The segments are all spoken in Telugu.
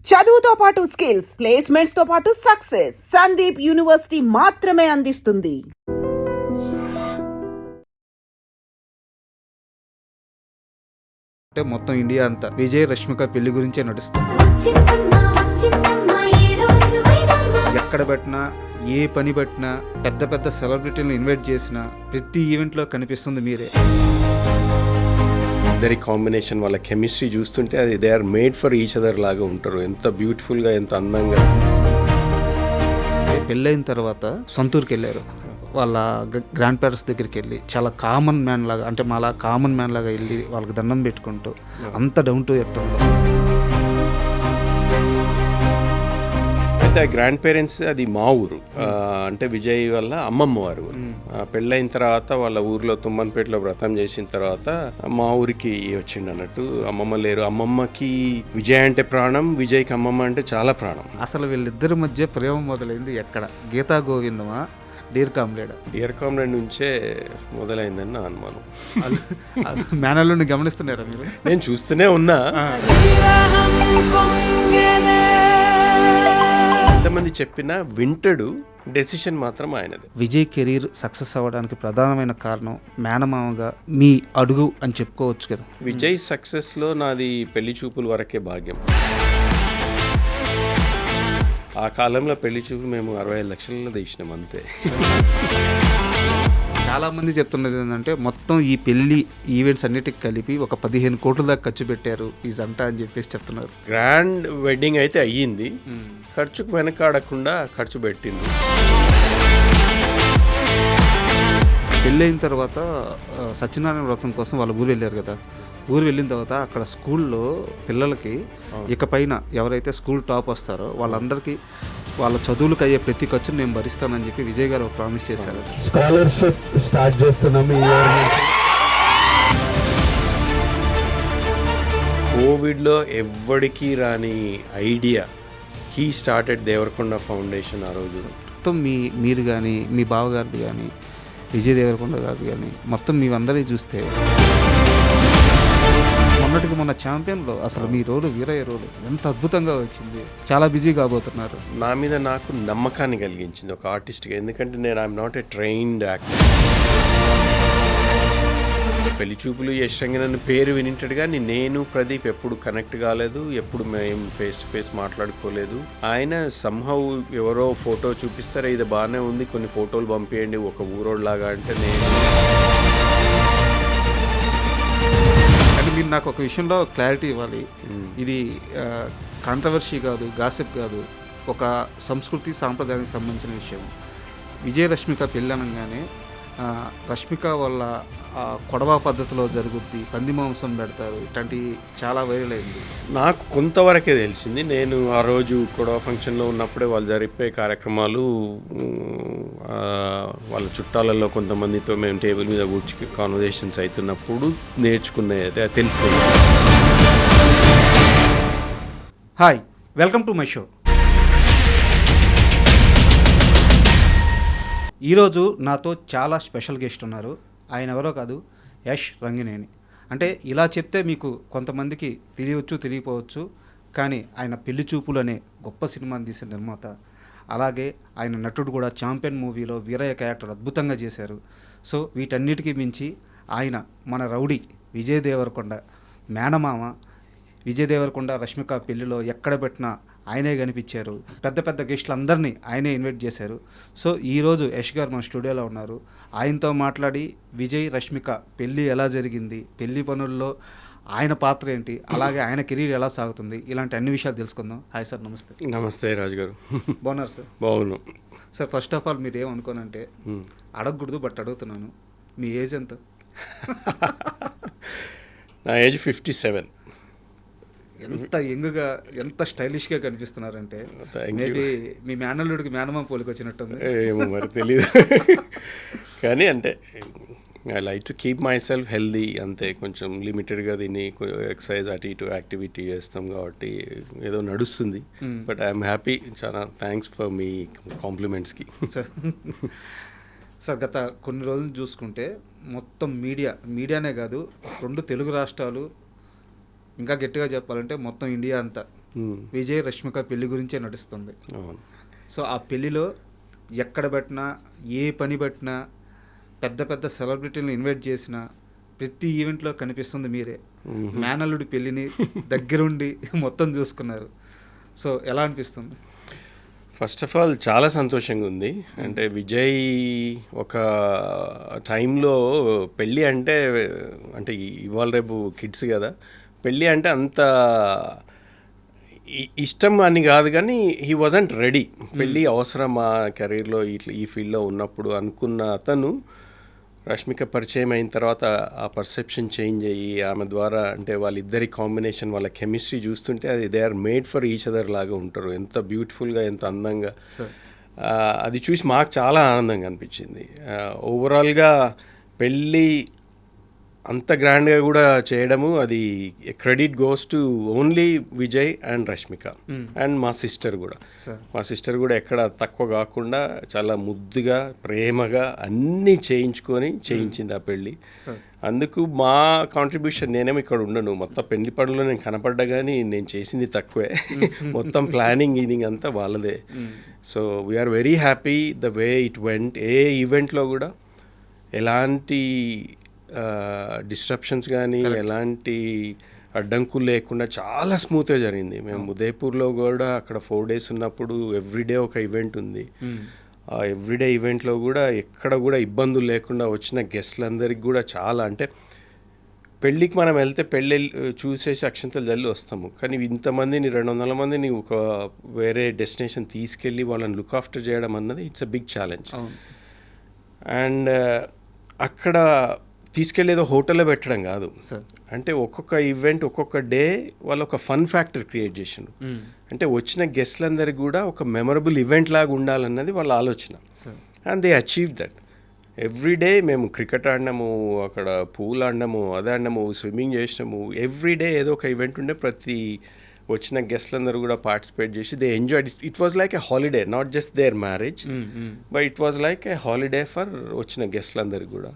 చదువుతో పాటు స్కిల్స్, ప్లేస్మెంట్స్ తో పాటు సక్సెస్ సందీప్ యూనివర్సిటీ మాత్రమే అందిస్తుంది. అంటే మొత్తం ఇండియా అంతా విజయ్ రష్మిక పెళ్లి గురించే నడుస్తుంది. ఎక్కడ పెట్టినా ఏ పని పెట్టినా పెద్ద పెద్ద సెలబ్రిటీలను ఇన్వైట్ చేసినా ప్రతి ఈవెంట్లో కనిపిస్తుంది మీరే. ఇద్దరి కాంబినేషన్, వాళ్ళ కెమిస్ట్రీ చూస్తుంటే అది they are made for each other లాగా ఉంటారు. ఎంత బ్యూటిఫుల్గా, ఎంత అందంగా. పెళ్ళైన తర్వాత సొంతూరుకి వెళ్ళారు. వాళ్ళ గ్రాండ్ పేరెంట్స్ దగ్గరికి వెళ్ళి చాలా కామన్ మ్యాన్ లాగా, అంటే మాలా కామన్ మ్యాన్ లాగా వెళ్ళి వాళ్ళకి దండం పెట్టుకుంటూ అంత డౌన్ టు ఎర్త్ ఉండదు. అయితే ఆ గ్రాండ్ పేరెంట్స్ అది మా ఊరు, అంటే విజయ్ వాళ్ళ అమ్మమ్మ వారు ఊరు. పెళ్ళైన తర్వాత వాళ్ళ ఊర్లో తుమ్మన్పేటలో వ్రతం చేసిన తర్వాత మా ఊరికి వచ్చిండు అన్నట్టు. అమ్మమ్మ లేరు. అమ్మమ్మకి విజయ్ అంటే ప్రాణం, విజయ్కి అమ్మమ్మ అంటే చాలా ప్రాణం. అసలు వీళ్ళిద్దరి మధ్య ప్రేమ మొదలైంది ఎక్కడ? గీతా గోవిందమా, డియర్ కామ్రేడా? డియర్ కామ్రేడ్ నుంచే మొదలైందని నా అనుమానం. మేనల్ని గమనిస్తున్నారా మీరు? నేను చూస్తూనే ఉన్నా. ఎంతమంది చెప్పినా వింటడు, డెసిషన్ మాత్రం ఆయనది. విజయ్ కెరీర్ సక్సెస్ అవ్వడానికి ప్రధానమైన కారణం మేనమామగా మీ అడుగు అని చెప్పుకోవచ్చు కదా. విజయ్ సక్సెస్లో నాది పెళ్లి చూపుల వరకే భాగ్యం. ఆ కాలంలో పెళ్లి చూపులు మేము 65 లక్షలలో తీసినాం అంతే. చాలామంది చెప్తున్నది ఏంటంటే మొత్తం ఈ పెళ్లి ఈవెంట్స్ అన్నిటికి కలిపి ఒక 15 కోట్ల దాకా ఖర్చు పెట్టారు ఈ జంట అని చెప్పేసి చెప్తున్నారు. గ్రాండ్ వెడ్డింగ్ అయితే అయ్యింది, ఖర్చుకు వెనకాడకుండా ఖర్చు పెట్టింది. పెళ్ళైన తర్వాత సత్యనారాయణ వ్రతం కోసం వాళ్ళ ఊరు వెళ్ళారు కదా. ఊరు వెళ్ళిన తర్వాత అక్కడ స్కూల్లో పిల్లలకి ఇకపైన ఎవరైతే స్కూల్ టాప్ వస్తారో వాళ్ళందరికీ వాళ్ళ చదువులకు అయ్యే ప్రతి ఖర్చును నేను భరిస్తానని చెప్పి విజయ్ గారు ప్రామిస్ చేశారు. స్కాలర్షిప్ స్టార్ట్ చేస్తున్నాం ఈ ఇయర్ నుంచి. కోవిడ్లో ఎవ్వడికి రాని idea, he started Devarakonda foundation. ఆ రోజు మొత్తం మీరు కానీ, మీ బావగారిది కానీ, విజయ్ దేవరకొండ గారు కానీ, మొత్తం మీవందరినీ చూస్తే మొన్నటికి మొన్న ఛాంపియన్లో అసలు మీ రోలు, వీరయ్య రోలు ఎంత అద్భుతంగా వచ్చింది. చాలా బిజీ కాబోతున్నారు. నా మీద నాకు నమ్మకాన్ని కలిగించింది ఒక ఆర్టిస్ట్గా. ఎందుకంటే నేను I'm not a trained actor. పెళ్లి చూపులు యశ్ రంగనాథన్ పేరు వినింటాడు కానీ నేను ప్రదీప్ ఎప్పుడు కనెక్ట్ కాలేదు, ఎప్పుడు మేము ఫేస్ టు ఫేస్ మాట్లాడుకోలేదు. ఆయన సంహౌ ఎవరో ఫోటో చూపిస్తారా, ఇది బాగానే ఉంది, కొన్ని ఫోటోలు పంపించండి ఒక ఊరోడ్లాగా అంటే నేను. కానీ మీరు నాకు ఒక విషయంలో క్లారిటీ ఇవ్వాలి. ఇది కాంట్రవర్సీ కాదు, గాసిప్ కాదు, ఒక సంస్కృతి సాంప్రదాయానికి సంబంధించిన విషయం. విజయ రష్మిక పెళ్ళి అనగానే రష్మిక వల్ల కొడవ పద్ధతిలో జరుగుద్ది, పంది మాంసం పెడతారు, ఇట్లాంటి చాలా వైరల్ అయింది. నాకు కొంతవరకే తెలిసింది. నేను ఆ రోజు కొడవ ఫంక్షన్లో ఉన్నప్పుడే వాళ్ళు జరిపే కార్యక్రమాలు, వాళ్ళ చుట్టాలలో కొంతమందితో మేము టేబుల్ మీద కూర్చుని కాన్వర్జేషన్స్ అవుతున్నప్పుడు నేర్చుకునేది తెలిసింది. Hi, welcome to my show. ఈరోజు నాతో చాలా స్పెషల్ గెస్ట్ ఉన్నారు. ఆయన ఎవరో కాదు, యశ్ రంగినేని. అంటే ఇలా చెప్తే మీకు కొంతమందికి తెలియవచ్చు, తెలియకపోవచ్చు, కానీ ఆయన పెళ్లి చూపులు అనే గొప్ప సినిమాని తీసిన నిర్మాత. అలాగే ఆయన నటుడు కూడా. ఛాంపియన్ మూవీలో వీరయ్య క్యారెక్టర్ అద్భుతంగా చేశారు. సో వీటన్నిటికీ మించి ఆయన మన రౌడీ విజయ్ దేవరకొండ మేనమామ. విజయ్ దేవరకొండ రష్మిక పెళ్లిలో ఎక్కడ పెట్టినా ఆయనే కనిపించారు. పెద్ద పెద్ద గెస్టులు అందరినీ ఆయనే ఇన్వైట్ చేశారు. సో ఈరోజు యశ్ గారు మన స్టూడియోలో ఉన్నారు. ఆయనతో మాట్లాడి విజయ్ రష్మిక పెళ్ళి ఎలా జరిగింది, పెళ్లి పనుల్లో ఆయన పాత్ర ఏంటి, అలాగే ఆయన కెరీర్ ఎలా సాగుతుంది, ఇలాంటి అన్ని విషయాలు తెలుసుకుందాం. హాయ్ సార్, నమస్తే. నమస్తే రాజు గారు. బాగున్నారు సార్? బాగున్నాను సార్. ఫస్ట్ ఆఫ్ ఆల్ మీరు ఏమనుకోనంటే అడగకూడదు, బట్ అడుగుతున్నాను, మీ ఏజ్ ఎంత? నా ఏజ్ 57. ఎంత యంగ్గా, ఎంత స్టైలిష్గా కనిపిస్తున్నారంటే మేబీ మీ మేనల్లుడికి మేనమామ పోలికి వచ్చినట్టుంది. ఏమో మరి తెలీదు, కానీ అంటే I like to keep my self healthy అంతే. కొంచెం లిమిటెడ్గా తిని ఎక్సర్సైజ్ అటు ఇటు యాక్టివిటీ చేస్తాం కాబట్టి ఏదో నడుస్తుంది. But I'm happy. చాలా థ్యాంక్స్ ఫర్ మీ కాంప్లిమెంట్స్కి. సార్, గత కొన్ని రోజులు చూసుకుంటే మొత్తం మీడియానే కాదు, 2 తెలుగు రాష్ట్రాలు, ఇంకా గట్టిగా చెప్పాలంటే మొత్తం ఇండియా అంతా విజయ్ రష్మిక పెళ్లి గురించే నడుస్తుంది. అవును. సో ఆ పెళ్లిలో ఎక్కడ పెట్టినా, ఏ పని పెట్టినా, పెద్ద పెద్ద సెలబ్రిటీలను ఇన్వైట్ చేసిన ప్రతి ఈవెంట్లో కనిపిస్తుంది మీరే. మేనల్లుడి పెళ్లిని దగ్గరుండి మొత్తం చూసుకున్నారు. సో ఎలా అనిపిస్తుంది? ఫస్ట్ ఆఫ్ ఆల్ చాలా సంతోషంగా ఉంది. అంటే విజయ్ ఒక టైంలో పెళ్ళి అంటే ఇవాళ రేపు కిడ్స్ కదా, పెళ్ళి అంటే అంత ఇష్టం అని కాదు, కానీ హీ వాజంట్ రెడీ. పెళ్ళి అవసరం ఆ కెరీర్లో ఈ ఫీల్డ్లో ఉన్నప్పుడు అనుకున్న అతను రష్మిక పరిచయం అయిన తర్వాత ఆ పర్సెప్షన్ చేంజ్ అయ్యి ఆమె ద్వారా అంటే వాళ్ళిద్దరి కాంబినేషన్, వాళ్ళ కెమిస్ట్రీ చూస్తుంటే అది they are made for each other లాగా ఉంటారు. ఎంత బ్యూటిఫుల్గా, ఎంత అందంగా. అది చూసి మాకు చాలా ఆనందంగా అనిపించింది. ఓవరాల్గా పెళ్ళి అంత గ్రాండ్గా కూడా చేయడము, అది credit goes to only Vijay and Rashmika and మా సిస్టర్ కూడా. మా సిస్టర్ కూడా ఎక్కడ తక్కువ కాకుండా చాలా ముద్దుగా, ప్రేమగా అన్నీ చేయించింది ఆ పెళ్ళి. అందుకు మా కాంట్రిబ్యూషన్, నేనేమో ఇక్కడ ఉండను, మొత్తం పెళ్లి పనుల్లో నేను కనపడ్డా కానీ నేను చేసింది తక్కువే. మొత్తం ప్లానింగ్ అంతా వాళ్ళదే. So we're very happy the way it went. ఏ ఈవెంట్లో కూడా ఎలాంటి డిస్ట్రప్షన్స్ కానీ ఎలాంటి అడ్డంకులు లేకుండా చాలా స్మూత్గా జరిగింది. మేము ఉదయపూర్లో కూడా అక్కడ 4 days ఉన్నప్పుడు ఎవ్రీడే ఒక ఈవెంట్ ఉంది. ఆ ఎవ్రీడే ఈవెంట్లో కూడా ఎక్కడ కూడా ఇబ్బందులు లేకుండా వచ్చిన గెస్ట్లందరికీ కూడా చాలా, అంటే పెళ్ళికి మనం వెళ్తే పెళ్ళి చూసేసి అక్షంతలు జల్లి వస్తాము, కానీ ఇంతమందిని 200 మందిని ఒక వేరే డెస్టినేషన్ తీసుకెళ్ళి వాళ్ళని లుక్ ఆఫ్టర్ చేయడం అన్నది it's a big challenge. And అక్కడ తీసుకెళ్ళేదో హోటల్లో పెట్టడం కాదు, అంటే ఒక్కొక్క ఈవెంట్, ఒక్కొక్క డే వాళ్ళు ఒక ఫన్ ఫ్యాక్టర్ క్రియేట్ చేసిండ్రు. అంటే వచ్చిన గెస్ట్లందరికీ కూడా ఒక మెమరబుల్ ఈవెంట్ లాగా ఉండాలన్నది వాళ్ళ ఆలోచన. And they achieve that. Everyday మేము క్రికెట్ ఆడినాము, అక్కడ పూల్ ఆడినాము, అది ఆడినాము, స్విమ్మింగ్ చేసినాము. ఎవ్రీడే ఏదో ఒక ఈవెంట్ ఉండే, ప్రతి వచ్చిన గెస్ట్లందరూ కూడా పార్టిసిపేట్ చేసి they enjoyed. It was like a holiday, not just their marriage, but it was like a holiday for వచ్చిన గెస్ట్లందరికీ కూడా.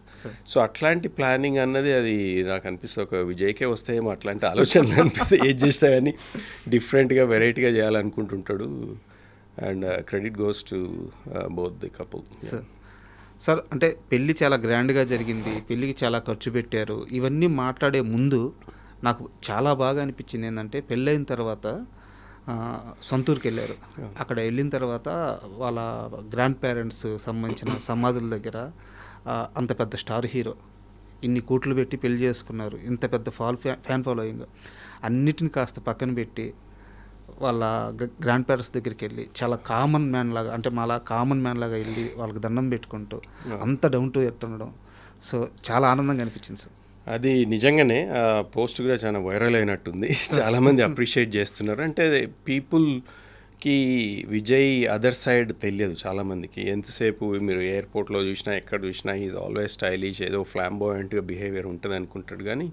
సో అట్లాంటి ప్లానింగ్ అన్నది అది నాకు అనిపిస్తుంది ఒక విజయ్కే వస్తాయేమో అట్లాంటి ఆలోచనలు అనిపిస్తాయి. ఏది చేస్తా కానీ డిఫరెంట్గా, వెరైటీగా చేయాలనుకుంటుంటాడు. And credit goes to both the couple. Sir, అంటే పెళ్ళి చాలా గ్రాండ్గా జరిగింది, పెళ్ళికి చాలా ఖర్చు పెట్టారు. ఇవన్నీ మాట్లాడే ముందు నాకు చాలా బాగా అనిపించింది ఏంటంటే, పెళ్ళైన తర్వాత సొంతూరుకి వెళ్ళారు. అక్కడ వెళ్ళిన తర్వాత వాళ్ళ గ్రాండ్ పేరెంట్స్ సంబంధించిన సమాధుల దగ్గర అంత పెద్ద స్టార్ హీరో ఇన్ని కోట్లు పెట్టి పెళ్లి చేసుకున్నారు, ఇంత పెద్ద ఫ్యాన్ ఫాలోయింగ్, అన్నిటిని కాస్త పక్కన పెట్టి వాళ్ళ గ్రాండ్ పేరెంట్స్ దగ్గరికి వెళ్ళి చాలా కామన్ మ్యాన్ లాగా, అంటే మాలా కామన్ మ్యాన్ లాగా వెళ్ళి వాళ్ళకి దండం పెట్టుకుంటూ అంత డౌన్ టు ఎర్త్ ఉండడం, సో చాలా ఆనందంగా అనిపించింది సార్. అది నిజంగానే ఆ పోస్ట్ కూడా చాలా వైరల్ అయినట్టుంది. చాలామంది అప్రిషియేట్ చేస్తున్నారు. అంటే పీపుల్కి విజయ్ అదర్ సైడ్ తెలియదు చాలామందికి. ఎంతసేపు మీరు ఎయిర్పోర్ట్లో చూసినా, ఎక్కడ చూసినా ఈజ్ ఆల్వేస్ స్టైలిష్, ఏదో ఫ్లాంబోయంట్గా బిహేవియర్ ఉంటుంది అనుకుంటాడు, కానీ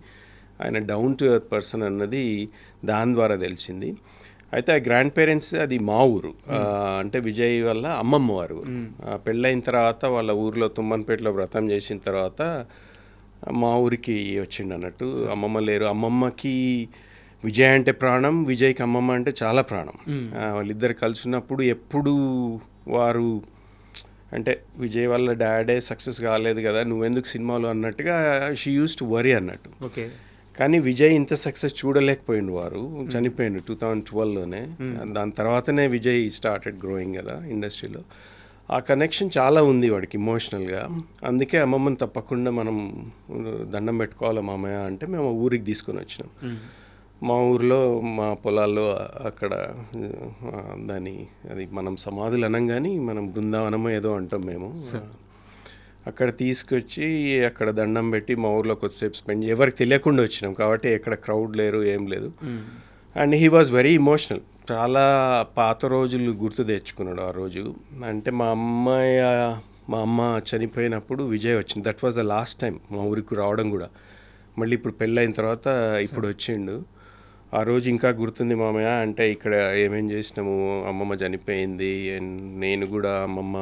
ఆయన డౌన్ టు ఎర్త్ పర్సన్ అన్నది దాని ద్వారా తెలిసింది. అయితే ఆ గ్రాండ్ పేరెంట్స్ అది మా ఊరు, అంటే విజయ్ వాళ్ళ అమ్మమ్మ వారు. పెళ్ళైన తర్వాత వాళ్ళ ఊరిలో తుమ్మన్పేటలో వ్రతం చేసిన తర్వాత మా ఊరికి వచ్చిండు అన్నట్టు. అమ్మమ్మ లేరు. అమ్మమ్మకి విజయ్ అంటే ప్రాణం, విజయ్కి అమ్మమ్మ అంటే చాలా ప్రాణం. వాళ్ళిద్దరు కలిసి ఉన్నప్పుడు ఎప్పుడు వారు అంటే విజయ్ వాళ్ళ డాడే సక్సెస్ కాలేదు కదా, నువ్వెందుకు సినిమాలో అన్నట్టుగా షీ యూస్ టు వరీ అన్నట్టు. ఓకే. కానీ విజయ్ ఇంత సక్సెస్ చూడలేకపోయిండు, వారు చనిపోయిండు 2012లోనే. దాని తర్వాతనే విజయ్ స్టార్టెడ్ గ్రోయింగ్ కదా ఇండస్ట్రీలో. ఆ కనెక్షన్ చాలా ఉంది వాడికి ఇమోషనల్గా. అందుకే అమ్మమ్మని తప్పకుండా మనం దండం పెట్టుకోవాలి మామయ్య అంటే మేము ఊరికి తీసుకొని వచ్చినాం. మా ఊరిలో మా పొలాల్లో అక్కడ అది మనం సమాధులు అనం కానీ మనం బృందావనమో ఏదో అంటాం మేము. అక్కడ తీసుకొచ్చి అక్కడ దండం పెట్టి మా ఊర్లో కొద్దిసేపు స్పెండ్, ఎవరికి తెలియకుండా వచ్చినాం కాబట్టి ఎక్కడ క్రౌడ్ లేరు, ఏం లేదు. And he was very emotional. చాలా పాత రోజులు గుర్తు తెచ్చుకున్నాడు ఆ రోజు. అంటే మా అమ్మ చనిపోయినప్పుడు విజయ్ వచ్చింది. That was the last time మా ఊరికి రావడం కూడా. మళ్ళీ ఇప్పుడు పెళ్ళైన తర్వాత ఇప్పుడు వచ్చిండు. ఆ రోజు ఇంకా గుర్తుంది మామయ్య అంటే, ఇక్కడ ఏమేం చేసినాము, అమ్మమ్మ చనిపోయింది అండ్ నేను కూడా అమ్మమ్మ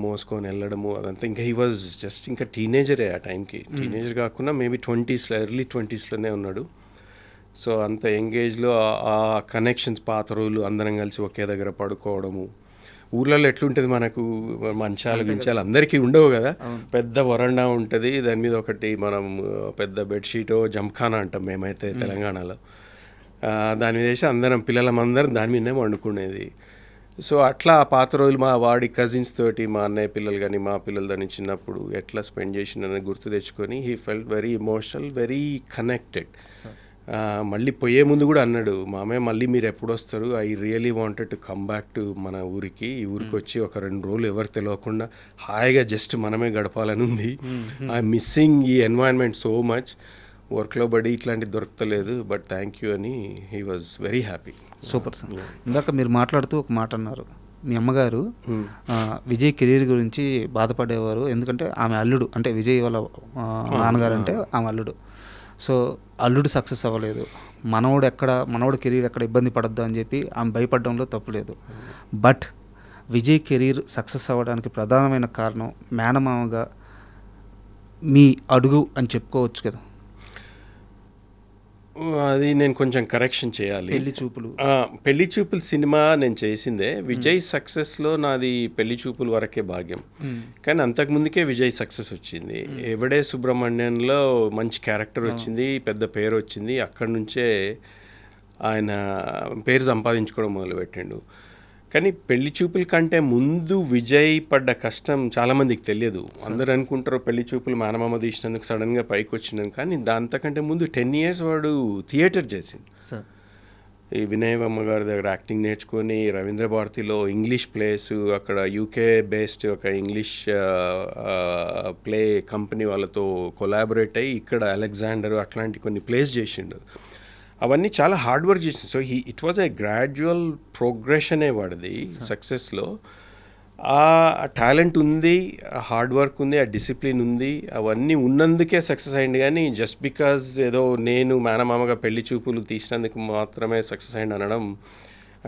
మోసుకొని వెళ్ళడము అదంతా. ఇంకా హీ వాజ్ జస్ట్ ఇంకా టీనేజరే ఆ టైంకి. టీనేజర్ కాకుండా మేబీ 20s, ఎర్లీ 20sలోనే ఉన్నాడు. సో అంత ఎంగేజ్లో ఆ కనెక్షన్స్ పాత రోజులు అందరం కలిసి ఒకే దగ్గర పడుకోవడము. ఊర్లలో ఎట్లుంటుంది మనకు మంచాలు గించాలు అందరికీ ఉండవు కదా, పెద్ద వరండా ఉంటుంది, దాని మీద ఒకటి మనం పెద్ద బెడ్షీటో జంఖానా అంటాం మేమైతే తెలంగాణలో, దాని మీద వేసి అందరం పిల్లలమందరం దాని మీదే వండుకునేది. సో అట్లా ఆ పాత రోజులు మా వాడి కజిన్స్ తోటి, మా అన్నయ్య పిల్లలు కానీ మా పిల్లలు దాన్ని చిన్నప్పుడు ఎట్లా స్పెండ్ చేసిందని గుర్తు తెచ్చుకొని he felt very emotional, very connected. మళ్ళీ పోయే ముందు కూడా అన్నాడు, మామయ్య మళ్ళీ మీరు ఎప్పుడు వస్తారు, I really wanted to come back to మన ఊరికి, ఈ ఊరికి వచ్చి ఒక 2 రోజులు ఎవరు తెలియకుండా హాయిగా జస్ట్ మనమే గడపాలని ఉంది. ఐ మిస్సింగ్ ఈ ఎన్వైరన్మెంట్ సో మచ్, వర్క్లో బడి ఇట్లాంటివి దొరకలేదు, బట్ థ్యాంక్ యూ అని he was very happy. Super sir. ఇందాక మీరు మాట్లాడుతూ ఒక మాట అన్నారు, మీ అమ్మగారు విజయ్ కెరీర్ గురించి బాధపడేవారు, ఎందుకంటే ఆమె అల్లుడు, అంటే విజయ్ వాళ్ళ నాన్నగారు అంటే ఆమె అల్లుడు. సో అల్లుడు సక్సెస్ అవ్వలేదు, మనవడు కెరీర్ ఎక్కడ ఇబ్బంది పడద్దు అని చెప్పి ఆమె భయపడడంలో తప్పులేదు. బట్ విజయ్ కెరీర్ సక్సెస్ అవ్వడానికి ప్రధానమైన కారణం మేనమామగా మీ అడుగు అని చెప్పుకోవచ్చు కదా. అది నేను కొంచెం కరెక్షన్ చేయాలి. పెళ్లి చూపులు సినిమా నేను చేసిందే, విజయ్ సక్సెస్లో నాది పెళ్లి చూపుల వరకే భాగ్యం. కానీ అంతకుముందుకే విజయ్ సక్సెస్ వచ్చింది. ఎవడే సుబ్రహ్మణ్యంలో మంచి క్యారెక్టర్ వచ్చింది, పెద్ద పేరు వచ్చింది, అక్కడి నుంచే ఆయన పేరు సంపాదించుకోవడం మొదలుపెట్టిండు. కానీ పెళ్లి చూపుల కంటే ముందు విజయ్ పడ్డ కష్టం చాలామందికి తెలియదు. అందరూ అనుకుంటారు పెళ్లి చూపులు మేనమామ తీసినందుకు సడన్గా పైకి వచ్చినాను, కానీ దాంతకంటే ముందు 10 years వాడు థియేటర్ చేసిండు. ఈ వినయమ్మ గారి దగ్గర యాక్టింగ్ నేర్చుకొని రవీంద్ర భారతిలో ఇంగ్లీష్ ప్లేస్, అక్కడ యూకే బేస్డ్ ఒక ఇంగ్లీష్ ప్లే కంపెనీ వాళ్ళతో కొలాబరేట్ అయ్యి ఇక్కడ అలెగ్జాండర్ అట్లాంటి కొన్ని ప్లేస్ చేసిండు. అవన్నీ చాలా హార్డ్ వర్క్ చేసింది. So it was a gradual ప్రోగ్రెషనే వాడిది సక్సెస్లో. ఆ టాలెంట్ ఉంది, ఆ హార్డ్ వర్క్ ఉంది, ఆ డిసిప్లిన్ ఉంది, అవన్నీ ఉన్నందుకే సక్సెస్ అయింది. కానీ జస్ట్ బికాజ్ ఏదో నేను మేనమామగా పెళ్లి చూపులు తీసినందుకు మాత్రమే సక్సెస్ అయింది అనడం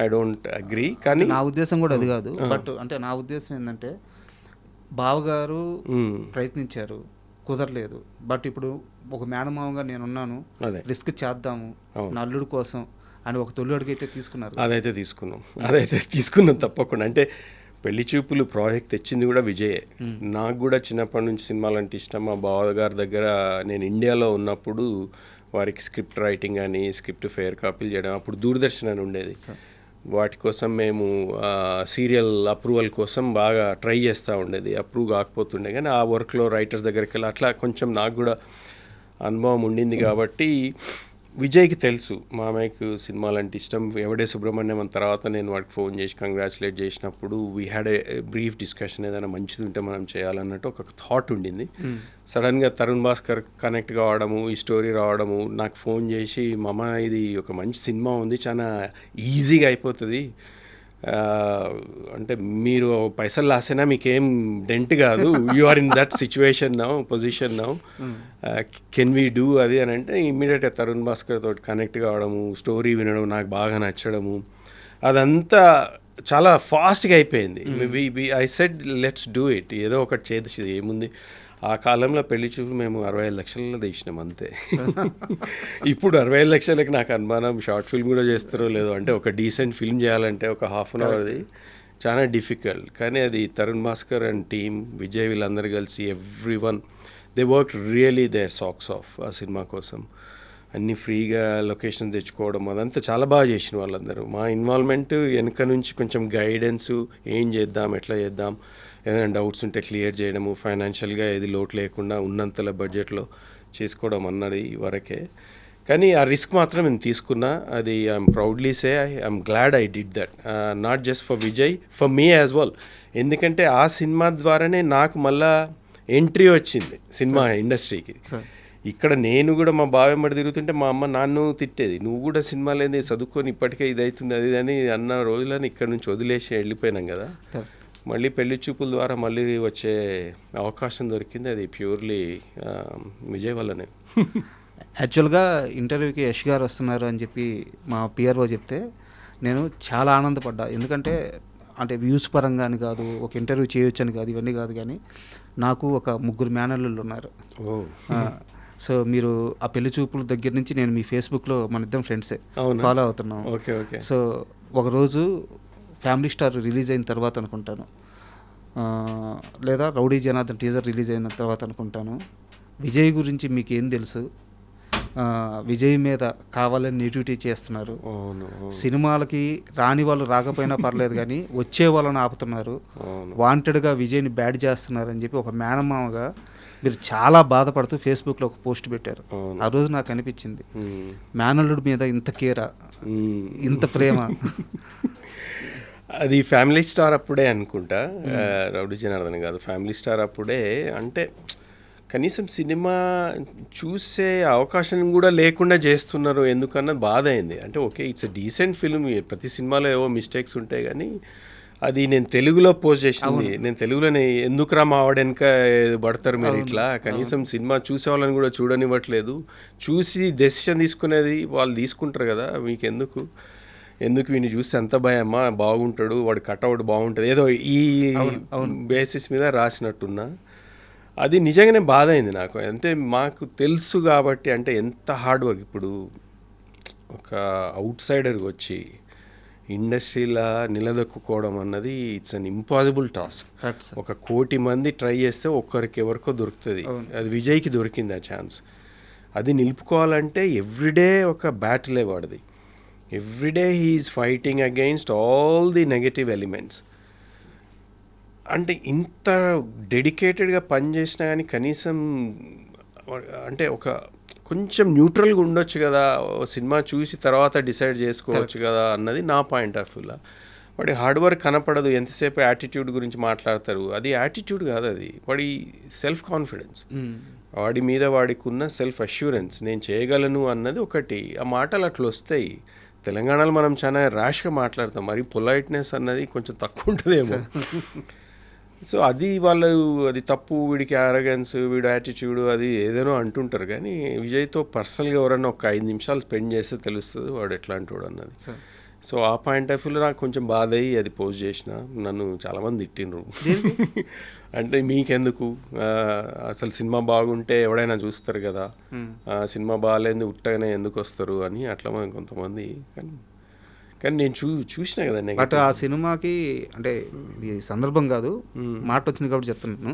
ఐ డోంట్ అగ్రీ. కానీ నా ఉద్దేశం కూడా అది కాదు. బట్ అంటే నా ఉద్దేశం ఏంటంటే బావగారు ప్రయత్నించారు, కుదరలేదు. బట్ ఇప్పుడు ఒక మేనమామగా నేనున్నాను, రిస్క్ చేద్దాము నా అల్లుడు కోసం అని ఒక తొలి అడుగు అయితే తీసుకున్నారు. అదైతే తీసుకున్నాం తప్పకుండా. అంటే పెళ్లి చూపులు ప్రాజెక్ట్ తెచ్చింది కూడా విజయే. నాకు కూడా చిన్నప్పటి నుంచి సినిమాలు అంటే ఇష్టం. మా బావగారి దగ్గర నేను ఇండియాలో ఉన్నప్పుడు వారికి స్క్రిప్ట్ రైటింగ్ అని, స్క్రిప్ట్ ఫేర్ కాపీలు చేయడం, అప్పుడు దూరదర్శన్ అని ఉండేది, వాటి కోసం మేము సీరియల్ అప్రూవల్ కోసం బాగా ట్రై చేస్తూ ఉండేది. అప్రూవ్ కాకపోతుండే, కానీ ఆ వర్క్లో రైటర్స్ దగ్గరికి వెళ్ళి అట్లా కొంచెం నాకు కూడా అనుభవం ఉండింది. కాబట్టి విజయ్కి తెలుసు మామయ్యకు సినిమాలు అంటే ఇష్టం. ఎవడే సుబ్రహ్మణ్యం అని తర్వాత నేను వాడికి ఫోన్ చేసి కంగ్రాచులేట్ చేసినప్పుడు we had a brief discussion, ఏదైనా మంచిది ఉంటే మనం చేయాలన్నట్టు ఒక థాట్ ఉండింది. సడన్గా తరుణ్ భాస్కర్ కనెక్ట్ కావడము, ఈ స్టోరీ రావడము, నాకు ఫోన్ చేసి మామ ఇది ఒక మంచి సినిమా ఉంది, చాలా ఈజీగా అయిపోతుంది, అంటే మీరు పైసలు లాసైనా మీకేం డెంట్ కాదు, you are in that situation now, position now, can we do అది అని అంటే ఇమ్మీడియట్గా తరుణ్ భాస్కర్ తోటి కనెక్ట్ కావడము, స్టోరీ వినడం, నాకు బాగా నచ్చడము, అదంతా చాలా ఫాస్ట్గా అయిపోయింది. I said let's do it, ఏదో ఒకటి చేసి ఏముంది. ఆ కాలంలో పెళ్లి చూపు మేము 65 లక్షలలో తీసినాం అంతే. ఇప్పుడు 65 లక్షలకి నాకు అనుమానం షార్ట్ ఫిల్మ్ కూడా చేస్తారో లేదో. అంటే ఒక డీసెంట్ ఫిల్మ్ చేయాలంటే ఒక ½ an hourది చాలా డిఫికల్ట్. కానీ అది తరుణ్ భాస్కర్ అండ్ టీమ్, విజయ్ వీళ్ళందరూ కలిసి everyone they work really their socks off ఆ సినిమా కోసం. అన్నీ ఫ్రీగా లొకేషన్ తెచ్చుకోవడం అదంతా చాలా బాగా చేసిన వాళ్ళందరూ. మా ఇన్వాల్వ్మెంట్ వెనక నుంచి కొంచెం గైడెన్సు, ఏం చేద్దాం, ఎట్లా చేద్దాం, ఏదైనా డౌట్స్ ఉంటే క్లియర్ చేయడము, ఫైనాన్షియల్గా ఏది లోటు లేకుండా ఉన్నంతలో బడ్జెట్లో చేసుకోవడం అన్నది వరకే. కానీ ఆ రిస్క్ మాత్రం నేను తీసుకున్నా. అది I'm proudly say I'm glad I did that, not just for Vijay, for me as well. ఎందుకంటే ఆ సినిమా ద్వారానే నాకు మళ్ళా ఎంట్రీ వచ్చింది సినిమా ఇండస్ట్రీకి. ఇక్కడ నేను కూడా మా బావెంబడి తిరుగుతుంటే మా అమ్మ నాన్ను తిట్టేది, నువ్వు కూడా సినిమాలు ఏంది చదువుకొని ఇప్పటికే ఇది అవుతుంది అది అని అన్న రోజులని ఇక్కడ నుంచి వదిలేసి వెళ్ళిపోయినాం కదా. మళ్ళీ పెళ్లి చూపుల ద్వారా మళ్ళీ వచ్చే అవకాశం దొరికింది, అది ప్యూర్లీ విజయ్ వల్లనే. యాక్చువల్గా ఇంటర్వ్యూకి యష్ గారు వస్తున్నారు అని చెప్పి మా పిఆర్ఓ చెప్తే నేను చాలా ఆనందపడ్డా. ఎందుకంటే అంటే వ్యూస్ పరంగా అని కాదు, ఒక ఇంటర్వ్యూ చేయొచ్చు అని కాదు, ఇవన్నీ కాదు, కానీ నాకు ఒక 3 మేనల్లుళ్ళు ఉన్నారు. సో మీరు ఆ పెళ్లి చూపుల దగ్గర నుంచి నేను మీ ఫేస్బుక్లో మన ఇద్దరం ఫ్రెండ్సే అవునా? ఫాలో అవుతున్నాం. Okay okay. సో ఒకరోజు ఫ్యామిలీ స్టార్ రిలీజ్ అయిన తర్వాత అనుకుంటాను, లేదా రౌడీ జనార్దన్ టీజర్ రిలీజ్ అయిన తర్వాత అనుకుంటాను, విజయ్ గురించి మీకు ఏం తెలుసు, విజయ్ మీద కావాలని నెగిటివిటీ చేస్తున్నారు, సినిమాలకి రాని వాళ్ళు రాకపోయినా పర్లేదు కానీ వచ్చే వాళ్ళని ఆపుతున్నారు, వాంటెడ్గా విజయ్ని బ్యాడ్ చేస్తున్నారు అని చెప్పి ఒక మేనమామగా మీరు చాలా బాధపడుతూ ఫేస్బుక్లో ఒక పోస్ట్ పెట్టారు. ఆ రోజు నాకు అనిపించింది, మేనల్లుడి మీద ఇంత కేరా, ఇంత ప్రేమ. అది ఫ్యామిలీ స్టార్ అప్పుడే అనుకుంటా, రౌడీ జనార్దన్ కాదు, ఫ్యామిలీ స్టార్ అప్పుడే. అంటే కనీసం సినిమా చూసే అవకాశం కూడా లేకుండా చేస్తున్నారు ఎందుకన్నా బాధ అయింది. అంటే okay, it's a decent film, ప్రతి సినిమాలో ఏవో మిస్టేక్స్ ఉంటాయి కానీ అది నేను తెలుగులో పోస్ట్ చేసింది, నేను తెలుగులోనే ఎందుకురా మా ఆవిడెనక పడతారు మీరు ఇట్లా, కనీసం సినిమా చూసే వాళ్ళని కూడా చూడనివ్వట్లేదు, చూసి డెసిషన్ తీసుకునేది వాళ్ళు తీసుకుంటారు కదా, మీకు ఎందుకు వీడిని చూస్తే ఎంత భయమ్మా, బాగుంటాడు, వాడు కట్అవుట్ బాగుంటుంది, ఏదో ఈ బేసిస్ మీద రాసినట్టున్నా. అది నిజంగానే బాధ అయింది నాకు. అంటే మాకు తెలుసు కాబట్టి, అంటే ఎంత హార్డ్ వర్క్. ఇప్పుడు ఒక అవుట్ సైడర్కి వచ్చి ఇండస్ట్రీలో నిలదొక్కుకోవడం అన్నది ఇట్స్ అన్ ఇంపాసిబుల్ టాస్క్. 1,00,00,000 మంది ట్రై చేస్తే ఎవరికో దొరుకుతుంది. అది విజయ్కి దొరికింది ఆ ఛాన్స్. అది నిలుపుకోవాలంటే ఎవ్రీడే ఒక బ్యాటిలే వాడిది. Everyday he's fighting against all the negative elements. అంటే ఇంత డెడికేటెడ్గా పనిచేసినా కానీ కనీసం అంటే ఒక కొంచెం న్యూట్రల్గా ఉండొచ్చు కదా, సినిమా చూసి తర్వాత డిసైడ్ చేసుకోవచ్చు కదా అన్నది నా పాయింట్ ఆఫ్ వ్యూలో. వాడి హార్డ్ వర్క్ కనపడదు, ఎంతసేపు యాటిట్యూడ్ గురించి మాట్లాడతారు. అది యాటిట్యూడ్ కాదు, అది వాడి సెల్ఫ్ కాన్ఫిడెన్స్, వాడి మీద వాడికి ఉన్న సెల్ఫ్ అష్యూరెన్స్, నేను చేయగలను అన్నది ఒకటి. ఆ మాటలు అట్లా వస్తాయి. తెలంగాణలో మనం చాలా ర్యాష్గా మాట్లాడతాం, మరి పొలైట్నెస్ అన్నది కొంచెం తక్కువ ఉంటుందేమో. సో అది అది తప్పు, వీడికి అరగెన్స్, వీడు యాటిట్యూడ్, అది ఏదేనో అంటుంటారు. కానీ విజయ్తో పర్సనల్గా ఎవరన్నా ఒక 5 నిమిషాలు స్పెండ్ చేస్తే తెలుస్తుంది వాడు ఎట్లాంటి వాడు అన్నది. సో ఆ పాయింట్ ఆఫ్ వ్యూలో నాకు కొంచెం బాధ అయ్యి అది పోస్ట్ చేసిన. నన్ను చాలామంది తిట్టిండ్రు, అంటే మీకెందుకు, అసలు సినిమా బాగుంటే ఎవడైనా చూస్తారు కదా, సినిమా బాగాలేదు ఉట్టగానే ఎందుకు వస్తారు అని అట్లా కొంతమంది. కానీ నేను చూసినా కదా. బట్ ఆ సినిమాకి, అంటే ఇది సందర్భం కాదు, మాట వచ్చింది కాబట్టి చెప్తున్నాను,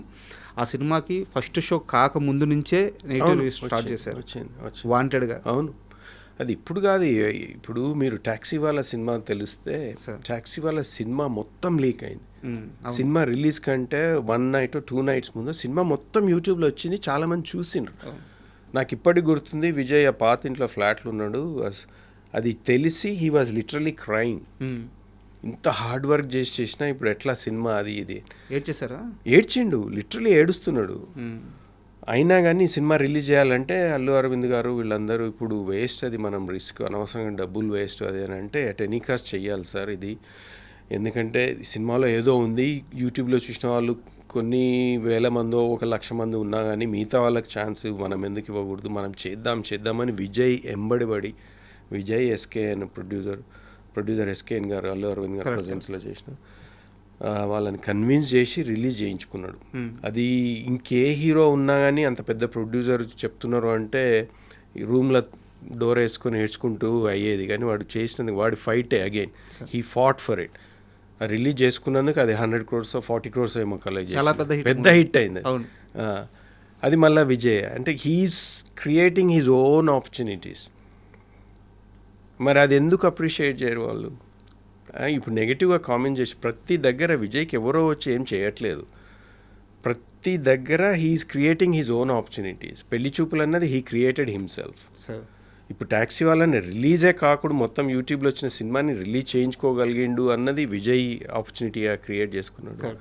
ఆ సినిమాకి ఫస్ట్ షో కాక ముందు నుంచే నెగిటివ్ స్టార్ట్ చేశారు వాంటెడ్గా. అవును, అది ఇప్పుడు కాదు. ఇప్పుడు మీరు టాక్సీ వాళ్ళ సినిమా తెలిస్తే, టాక్సీ వాళ్ళ సినిమా మొత్తం లీక్ అయింది. సినిమా రిలీజ్ కంటే 1 నైట్ 2 నైట్స్ ముందు సినిమా మొత్తం యూట్యూబ్లో వచ్చింది, చాలామంది చూసిండ్రు. నాకు ఇప్పటికి గుర్తుంది, విజయ్ ఆ పాత ఇంట్లో ఫ్లాట్లు ఉన్నాడు, అది తెలిసి హీ వాజ్ లిటరలీ క్రైయింగ్. ఇంత హార్డ్ వర్క్ చేసినా ఇప్పుడు ఎట్లా సినిమా అది ఇది ఏడ్చేసారా? ఏడ్చిండు, లిటరలీ ఏడుస్తున్నాడు. అయినా కానీ సినిమా రిలీజ్ చేయాలంటే అల్లు అరవింద్ గారు వీళ్ళందరూ ఇప్పుడు వేస్ట్, అది మనం రిస్క్, అనవసరంగా డబ్బులు వేస్ట్ అది అని అంటే అట్ ఎనీ కాస్ట్ చెయ్యాలి సార్ ఇది, ఎందుకంటే సినిమాలో ఏదో ఉంది, యూట్యూబ్లో చూసిన వాళ్ళు కొన్ని వేల మందో 1,00,000 మంది ఉన్నా కానీ మిగతా వాళ్ళకి ఛాన్స్ మనం ఎందుకు ఇవ్వకూడదు, మనం చేద్దామని విజయ్ ఎంబడిపడి, విజయ్ ఎస్కేఎన్ ప్రొడ్యూసర్ ఎస్కేఎన్ గారు అల్లు అరవింద్ గారు ప్రజెన్స్లో చేసిన వాళ్ళని కన్విన్స్ చేసి రిలీజ్ చేయించుకున్నాడు. అది ఇంకే హీరో ఉన్నా కానీ అంత పెద్ద ప్రొడ్యూసర్ చెప్తున్నారు అంటే రూమ్లో డోర్ వేసుకొని ఏడ్చుకుంటూ అయ్యేది. కానీ వాడు చేసినందుకు వాడి ఫైటే again he fought for it. Release చేసుకున్నందుకు అది 100 crores 40 crores ఏమో కలెక్ట్ చేసి పెద్ద హిట్ అయింది. అది మళ్ళీ విజయ్, అంటే he's creating his own opportunities. మరి అది ఎందుకు అప్రిషియేట్ చేయరు వాళ్ళు? ఇప్పుడు నెగిటివ్గా కామెంట్ చేసి ప్రతి దగ్గర విజయ్కి ఎవరో వచ్చి ఏం చేయట్లేదు, ప్రతి దగ్గర he's creating his own opportunities. పెళ్లి చూపులు అన్నది హీ క్రియేటెడ్ హిమ్సెల్ఫ్. ఇప్పుడు టాక్సీ వాళ్ళని రిలీజే కాకుండా మొత్తం యూట్యూబ్లో వచ్చిన సినిమాని రిలీజ్ చేయించుకోగలిగిండు అన్నది విజయ్ ఆపర్చునిటీగా క్రియేట్ చేసుకున్నాడు.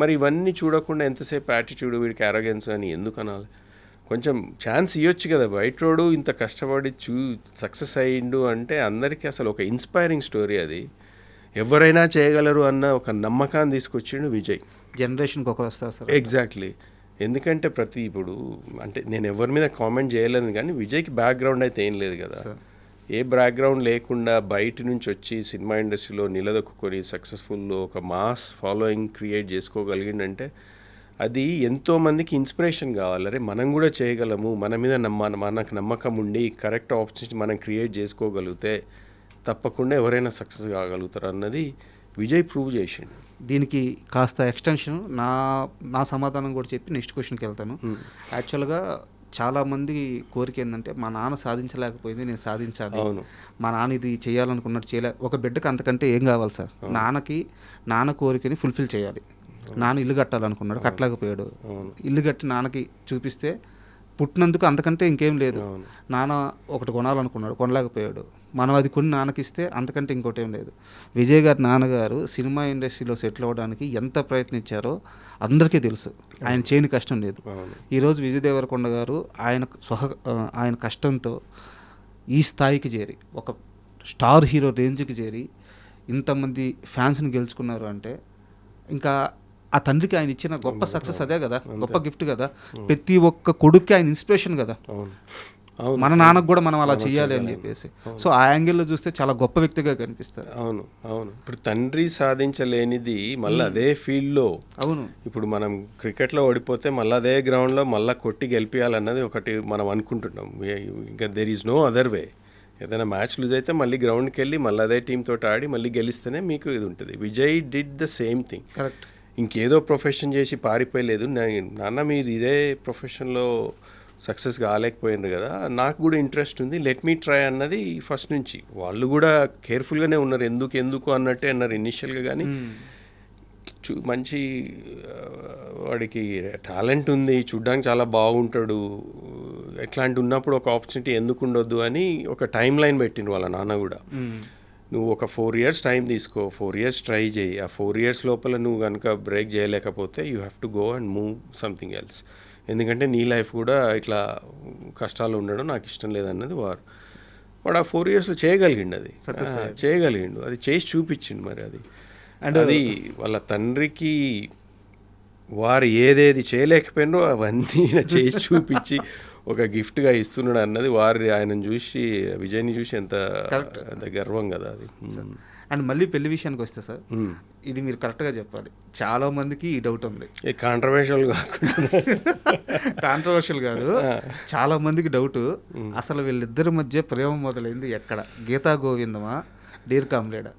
మరి ఇవన్నీ చూడకుండా ఎంతసేపు యాటిట్యూడ్, వీడికి అరగెన్స్ అని ఎందుకు అనాలి? కొంచెం ఛాన్స్ ఇవ్వచ్చు కదా. బయట రోడ్ ఇంత కష్టపడి సక్సెస్ అయ్యిండు అంటే అందరికీ అసలు ఒక ఇన్స్పైరింగ్ స్టోరీ. అది ఎవరైనా చేయగలరు అన్న ఒక నమ్మకాన్ని తీసుకొచ్చిండు విజయ్. జనరేషన్కి ఒకరు వస్తారు సార్. ఎగ్జాక్ట్లీ. ఎందుకంటే ఇప్పుడు అంటే నేను ఎవరి మీద కామెంట్ చేయలేదు కానీ విజయ్కి బ్యాక్గ్రౌండ్ అయితే ఏం లేదు కదా. ఏ బ్యాక్గ్రౌండ్ లేకుండా బయట నుంచి వచ్చి సినిమా ఇండస్ట్రీలో నిలదొక్కుని సక్సెస్ఫుల్లో ఒక మాస్ ఫాలోయింగ్ క్రియేట్ చేసుకోగలిగిందంటే అది ఎంతోమందికి ఇన్స్పిరేషన్ కావాలి. అరే మనం కూడా చేయగలము, మన మీద మనకు నమ్మకం ఉండి కరెక్ట్ ఆపర్చునిటీ మనం క్రియేట్ చేసుకోగలిగితే తప్పకుండా ఎవరైనా సక్సెస్ కాగలుగుతారు అన్నది విజయ్ ప్రూవ్ చేసిండు. దీనికి కాస్త ఎక్స్టెన్షన్ నా సమాధానం కూడా చెప్పి నెక్స్ట్ క్వశ్చన్కి వెళ్తాను. యాక్చువల్గా చాలామంది కోరిక ఏంటంటే మా నాన్న సాధించలేకపోయింది, నేను సాధించాలి. అవును, మా నాన్న ఇది చేయాలనుకున్నట్టు ఒక బిడ్డకు అంతకంటే ఏం కావాలి సార్? నాన్న కోరికని ఫుల్ఫిల్ చేయాలి. నాన్న ఇల్లు కట్టాలనుకున్నాడు, కట్టలేకపోయాడు. ఇల్లు కట్టి నాన్నకి చూపిస్తే పుట్టినందుకు అంతకంటే ఇంకేం లేదు. నాన్న ఒకటి కొనాలనుకున్నాడు, కొనలేకపోయాడు. మనం అది కొని నాన్నకిస్తే అంతకంటే ఇంకోటి ఏం లేదు. విజయ్ గారి నాన్నగారు సినిమా ఇండస్ట్రీలో సెటిల్ అవ్వడానికి ఎంత ప్రయత్నించారో అందరికీ తెలుసు. ఆయన చేయని కష్టం లేదు. ఈరోజు విజయ్ దేవరకొండ గారు ఆయన కష్టంతో ఈ స్థాయికి చేరి ఒక స్టార్ హీరో రేంజ్కి చేరి ఇంతమంది ఫ్యాన్స్ని గెలుచుకున్నారు అంటే ఇంకా ఆ తండ్రికి ఆయన ఇచ్చిన గొప్ప సక్సెస్ అదే కదా, గొప్ప గిఫ్ట్ కదా. ప్రతి ఒక్క కొడుక్కి ఆయన ఇన్స్పిరేషన్ కదా. మన నాన్నకు కూడా మనం అలా చెయ్యాలి అని చెప్పేసి. సో ఆ యాంగిల్లో చూస్తే చాలా గొప్ప వ్యక్తిగా కనిపిస్తారు. అవును అవును. ఇప్పుడు తండ్రి సాధించలేనిది మళ్ళీ అదే ఫీల్డ్లో. అవును, ఇప్పుడు మనం క్రికెట్లో ఓడిపోతే మళ్ళీ అదే గ్రౌండ్లో మళ్ళీ కొట్టి గెలిపించాలన్నది ఒకటి మనం అనుకుంటున్నాం. ఇంకా there is no other way. ఏదైనా మ్యాచ్ లూజ్ అయితే మళ్ళీ గ్రౌండ్కి వెళ్ళి మళ్ళీ అదే టీంతో ఆడి మళ్ళీ గెలిస్తేనే మీకు ఇది ఉంటుంది. Vijay did the same thing. Correct. ఇంకేదో ప్రొఫెషన్ చేసి పారిపోయలేదు. నాన్న మీరు ఇదే ప్రొఫెషన్లో సక్సెస్ కాలేకపోయిండ్రు కదా, నాకు కూడా ఇంట్రెస్ట్ ఉంది, లెట్ మీ ట్రై అన్నది ఫస్ట్ నుంచి. వాళ్ళు కూడా కేర్ఫుల్గానే ఉన్నారు, ఎందుకు అన్నట్టే అన్నారు ఇనిషియల్గా. కానీ మంచి వాడికి టాలెంట్ ఉంది, చూడ్డానికి చాలా బాగుంటాడు, ఎట్లాంటి ఉన్నప్పుడు ఒక ఆపర్చునిటీ ఎందుకు ఉండొద్దు అని ఒక టైం లైన్ పెట్టిండు వాళ్ళ నాన్న కూడా. నువ్వు ఒక 4 years టైం తీసుకో, 4 years ట్రై చేయి. ఆ 4 years లోపల నువ్వు కనుక బ్రేక్ చేయలేకపోతే you have to go and move something else. ఎందుకంటే నీ లైఫ్ కూడా ఇట్లా కష్టాలు ఉండడం నాకు ఇష్టం లేదన్నది వాడు ఆ 4 yearsలో చేయగలిగిండు. అది చేయగలిగిండు, అది చేసి చూపించిండు. మరి అది అండ్ అది వాళ్ళ తండ్రికి వారు ఏదేది చేయలేకపోయినో అవన్నీ చేసి చూపించి ఒక గిఫ్ట్గా ఇస్తున్నాడు అన్నది ఆయనను చూసి, విజయ్ని చూసి ఎంత గర్వం కదా అది. అండ్ మళ్ళీ పెళ్లి విషయానికి వస్తే సార్, ఇది మీరు కరెక్ట్గా చెప్పాలి. చాలా మందికి ఈ డౌట్ ఉంది. కాంట్రవర్షియల్ కాదు, చాలా మందికి డౌట్, అసలు వీళ్ళిద్దరి మధ్య ప్రేమ మొదలైంది ఎక్కడ? గీతా గోవిందమా, డీర్ కామ్రేడా?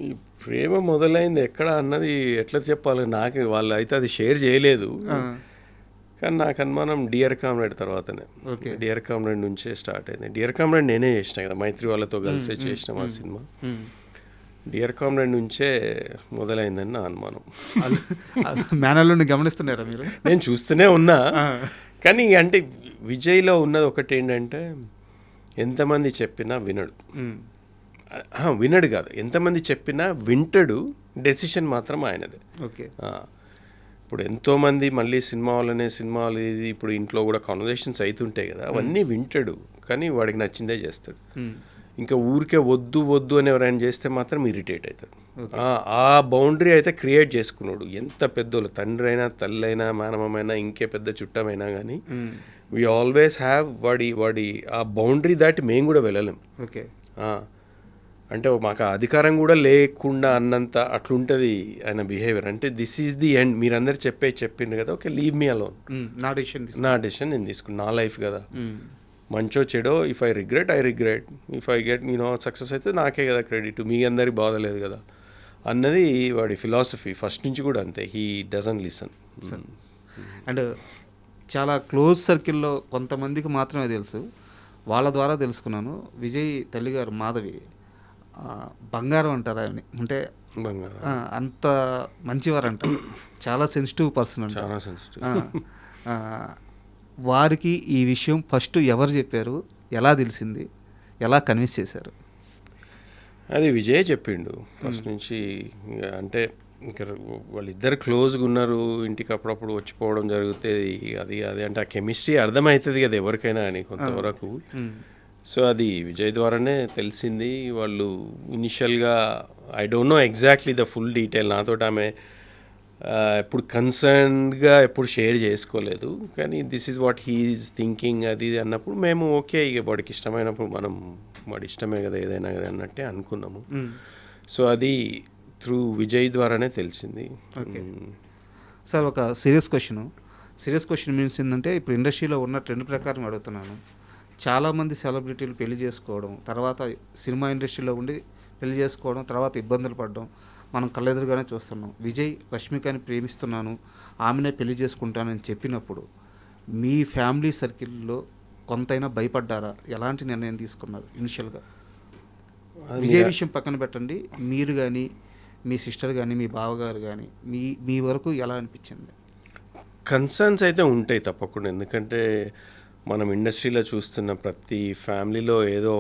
ఈ ప్రేమ మొదలైంది ఎక్కడ అన్నది ఎట్లా చెప్పాలి నాకు. వాళ్ళు అయితే అది షేర్ చేయలేదు, కానీ నాకు అనుమానం డియర్ కామ్రేడ్ తర్వాతనే. డియర్ కామ్రేడ్ నుంచే స్టార్ట్ అయింది. డియర్ కామ్రేడ్ నేనే చేసిన కదా, మైత్రి వాళ్ళతో కలిసే చేసిన మా సినిమా. డియర్ కామ్రేడ్ నుంచే మొదలైందని నా అనుమానం. మేనల్ని గమనిస్తున్నారా మీరు? నేను చూస్తూనే ఉన్నా, కానీ అంటే విజయ్లో ఉన్నది ఒకటి ఏంటంటే ఎంతమంది చెప్పినా వినడు. వినడు కాదు, ఎంతమంది చెప్పినా వింటాడు, డెసిషన్ మాత్రం ఆయనదే. ఓకే. ఇప్పుడు ఎంతోమంది మళ్ళీ సినిమాలు ఇది ఇప్పుడు ఇంట్లో కూడా కాన్వర్జేషన్స్ అవుతుంటాయి కదా, అవన్నీ వింటాడు, కానీ వాడికి నచ్చిందే చేస్తాడు. ఇంకా ఊరికే వద్దు అని ఎవరైనా చేస్తే మాత్రం ఇరిటేట్ అవుతాడు. ఆ బౌండరీ అయితే క్రియేట్ చేసుకున్నాడు. ఎంత పెద్దోళ్ళు, తండ్రి అయినా తల్లి అయినా మేనమైనా ఇంకే పెద్ద చుట్టమైనా కానీ వీ ఆల్వేస్ హ్యావ్ వాడి ఆ బౌండరీ దాటి మేము కూడా వెళ్ళలేం. ఓకే. అంటే మాకు అధికారం కూడా లేకుండా అన్నంత అట్లుంటుంది ఆయన బిహేవియర్. అంటే దిస్ ఈజ్ ది ఎండ్, మీరందరూ చెప్పిండ్రు కదా, ఓకే లీవ్ మీ అలోన్, నా డెసిషన్ నేను తీసుకున్నా, నా లైఫ్ కదా, మంచో చెడో, if I regret, if I get success అయితే నాకే కదా క్రెడిట్, మీ అందరికి బాధలేదు కదా అన్నది వాడి ఫిలాసఫీ ఫస్ట్ నుంచి కూడా అంతే. He doesn't listen. అండ్ చాలా క్లోజ్ సర్కిల్లో కొంతమందికి మాత్రమే తెలుసు, వాళ్ళ ద్వారా తెలుసుకున్నాను. విజయ్ తల్లిగారు మాధవి బంగారం అంటారు ఆయన, అంటే అంత మంచివారు అంటారు, చాలా సెన్సిటివ్ పర్సన్ అంట. చాలా సెన్సిటివ్. వారికి ఈ విషయం ఫస్ట్ ఎవరు చెప్పారు, ఎలా తెలిసింది, ఎలా కన్విన్స్ చేశారు? అది విజయ్ చెప్పిండు ఫస్ట్ నుంచి. అంటే ఇంకా వాళ్ళిద్దరు క్లోజ్గా ఉన్నారు, ఇంటికి అప్పుడప్పుడు వచ్చిపోవడం జరుగుతుంది, అది అంటే ఆ కెమిస్ట్రీ అర్థమవుతుంది కదా ఎవరికైనా అని కొంతవరకు. సో అది విజయ్ ద్వారానే తెలిసింది. వాళ్ళు ఇనిషియల్గా I don't know exactly the full detail, నాతో ఆమె ఎప్పుడు కన్సర్న్డ్గా ఎప్పుడు షేర్ చేసుకోలేదు, కానీ this is what he's thinking అది అన్నప్పుడు మేము ఓకే, ఇక వాడికి ఇష్టమైనప్పుడు వాడి ఇష్టమే కదా ఏదైనా కదా అన్నట్టే అనుకున్నాము. సో అది త్రూ విజయ్ ద్వారానే తెలిసింది. ఓకే సార్, ఒక సీరియస్ క్వశ్చన్ మీన్స్ ఏంటంటే, ఇప్పుడు ఇండస్ట్రీలో ఉన్న ట్రెండ్ ప్రకారం అడుగుతున్నాను. చాలామంది సెలబ్రిటీలు పెళ్లి చేసుకోవడం, తర్వాత సినిమా ఇండస్ట్రీలో ఉండి పెళ్లి చేసుకోవడం, తర్వాత ఇబ్బందులు పడడం మనం కళ్ళెదురుగానే చూస్తున్నాం. విజయ్ రష్మికని ప్రేమిస్తున్నాను, ఆమెనే పెళ్లి చేసుకుంటానని చెప్పినప్పుడు మీ ఫ్యామిలీ సర్కిల్లో కొంతైనా భయపడ్డారా? ఎలాంటి నిర్ణయం తీసుకున్నారు ఇనిషియల్గా? విజయ్ విషయం పక్కన పెట్టండి, మీరు కానీ మీ సిస్టర్ కానీ మీ బావగారు కానీ మీ వరకు ఎలా అనిపించింది? కన్సర్న్స్ అయితే ఉంటాయి తప్పకుండా. ఎందుకంటే మనం ఇండస్ట్రీలో చూస్తున్న ప్రతి ఫ్యామిలీలో ఏదో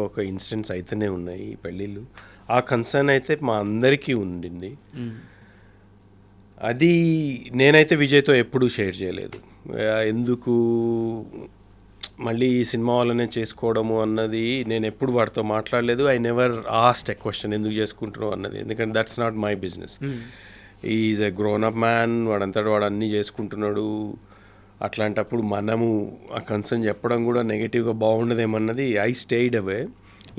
ఒక ఇన్సిడెంట్స్ అయితేనే ఉన్నాయి ఈ పెళ్ళిళ్ళు. ఆ కన్సర్న్ అయితే మా అందరికీ ఉండింది. అది నేనైతే విజయ్తో ఎప్పుడూ షేర్ చేయలేదు. ఎందుకు మళ్ళీ ఈ సినిమా వాళ్ళనే చేసుకోవడము అన్నది నేను ఎప్పుడు వాడితో మాట్లాడలేదు. I never asked a question ఎందుకు చేసుకుంటున్నావు అన్నది. ఎందుకంటే that's not my business. Is a grown up man, వాడంతటా వాడు అన్నీ చేసుకుంటున్నాడు. అట్లాంటప్పుడు మనము ఆ కన్సర్న్ చెప్పడం కూడా నెగిటివ్గా బాగుండదేమన్నది ఐ స్టేడ్ అవే.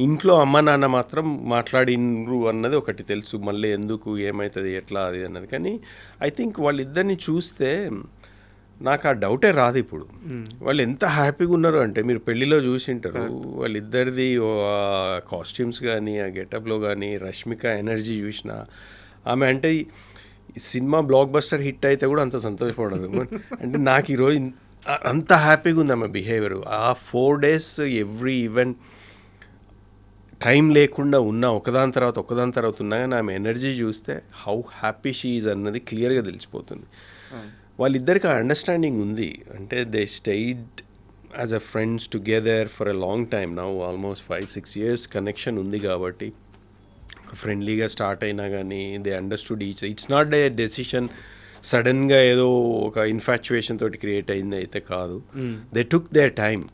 ఇంట్లో అమ్మ నాన్న మాత్రం మాట్లాడినరు అన్నది ఒకటి తెలుసు. మళ్ళీ ఎందుకు, ఏమవుతుంది, ఎట్లా అది అన్నది. కానీ ఐ థింక్ వాళ్ళిద్దరిని చూస్తే నాకు ఆ డౌటే రాదు ఇప్పుడు. వాళ్ళు ఎంత హ్యాపీగా ఉన్నారు అంటే, మీరు పెళ్ళిలో చూసింటారు వాళ్ళిద్దరిది కాస్ట్యూమ్స్ కానీ ఆ గెటప్లో కానీ రష్మిక ఎనర్జీ చూసిన ఆమె అంటే సినిమా బ్లాక్ బస్టర్ హిట్ అయితే కూడా అంత సంతోషపడదు. అంటే నాకు ఈరోజు అంత హ్యాపీగా ఉంది ఆమె బిహేవియర్. ఆ 4 days ఎవ్రీ ఈవెంట్ టైం లేకుండా ఉన్నా ఒకదాని తర్వాత ఉన్నా కానీ ఆమె ఎనర్జీ చూస్తే హౌ హ్యాపీ షీ ఈజ్ అన్నది క్లియర్గా తెలిసిపోతుంది. వాళ్ళిద్దరికి ఆ అండర్స్టాండింగ్ ఉంది. అంటే they stayed as a friends together for a long time now, almost 5-6 years connection ఉంది. కాబట్టి ఫ్రెండ్లీగా స్టార్ట్ అయినా కానీ they understood each. It's not a decision సడన్గా ఏదో ఒక ఇన్ఫాచ్యుయేషన్ తోటి క్రియేట్ అయింది అయితే కాదు. They took their time.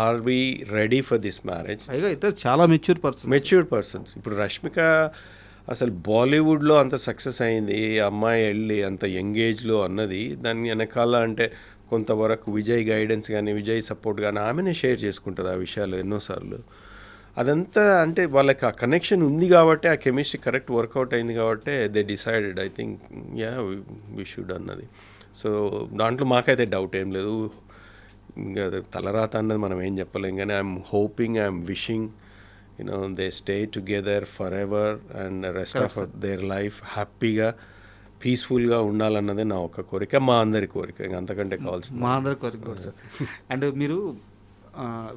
Are we ready for this marriage? పైగా ఇద్దరు చాలా మెచ్యూర్డ్ పర్సన్స్. ఇప్పుడు రష్మిక అసలు బాలీవుడ్లో అంత సక్సెస్ అయింది, అమ్మాయి వెళ్ళి అంత యంగ్ ఏజ్లో అన్నది దాని వెనకాల అంటే కొంతవరకు విజయ్ గైడెన్స్ కానీ విజయ్ సపోర్ట్ కానీ ఆమెనే షేర్ చేసుకుంటుంది ఆ విషయాలు ఎన్నోసార్లు. అదంతా అంటే వాళ్ళకి ఆ కనెక్షన్ ఉంది కాబట్టి, ఆ కెమిస్ట్రీ కరెక్ట్ వర్కౌట్ అయింది కాబట్టి they decided I think we should అన్నది. సో దాంట్లో మాకైతే డౌట్ ఏం లేదు. ఇంకా తలరాత అన్నది మనం ఏం చెప్పలేం. కానీ I'm hoping, I'm wishing they stay together for ever and rest of their life హ్యాపీగా పీస్ఫుల్గా ఉండాలన్నదే నా ఒక కోరిక, మా అందరి కోరిక. ఇంకా అంతకంటే కావాల్సింది మా అందరి కోరిక సార్. అండ్ మీరు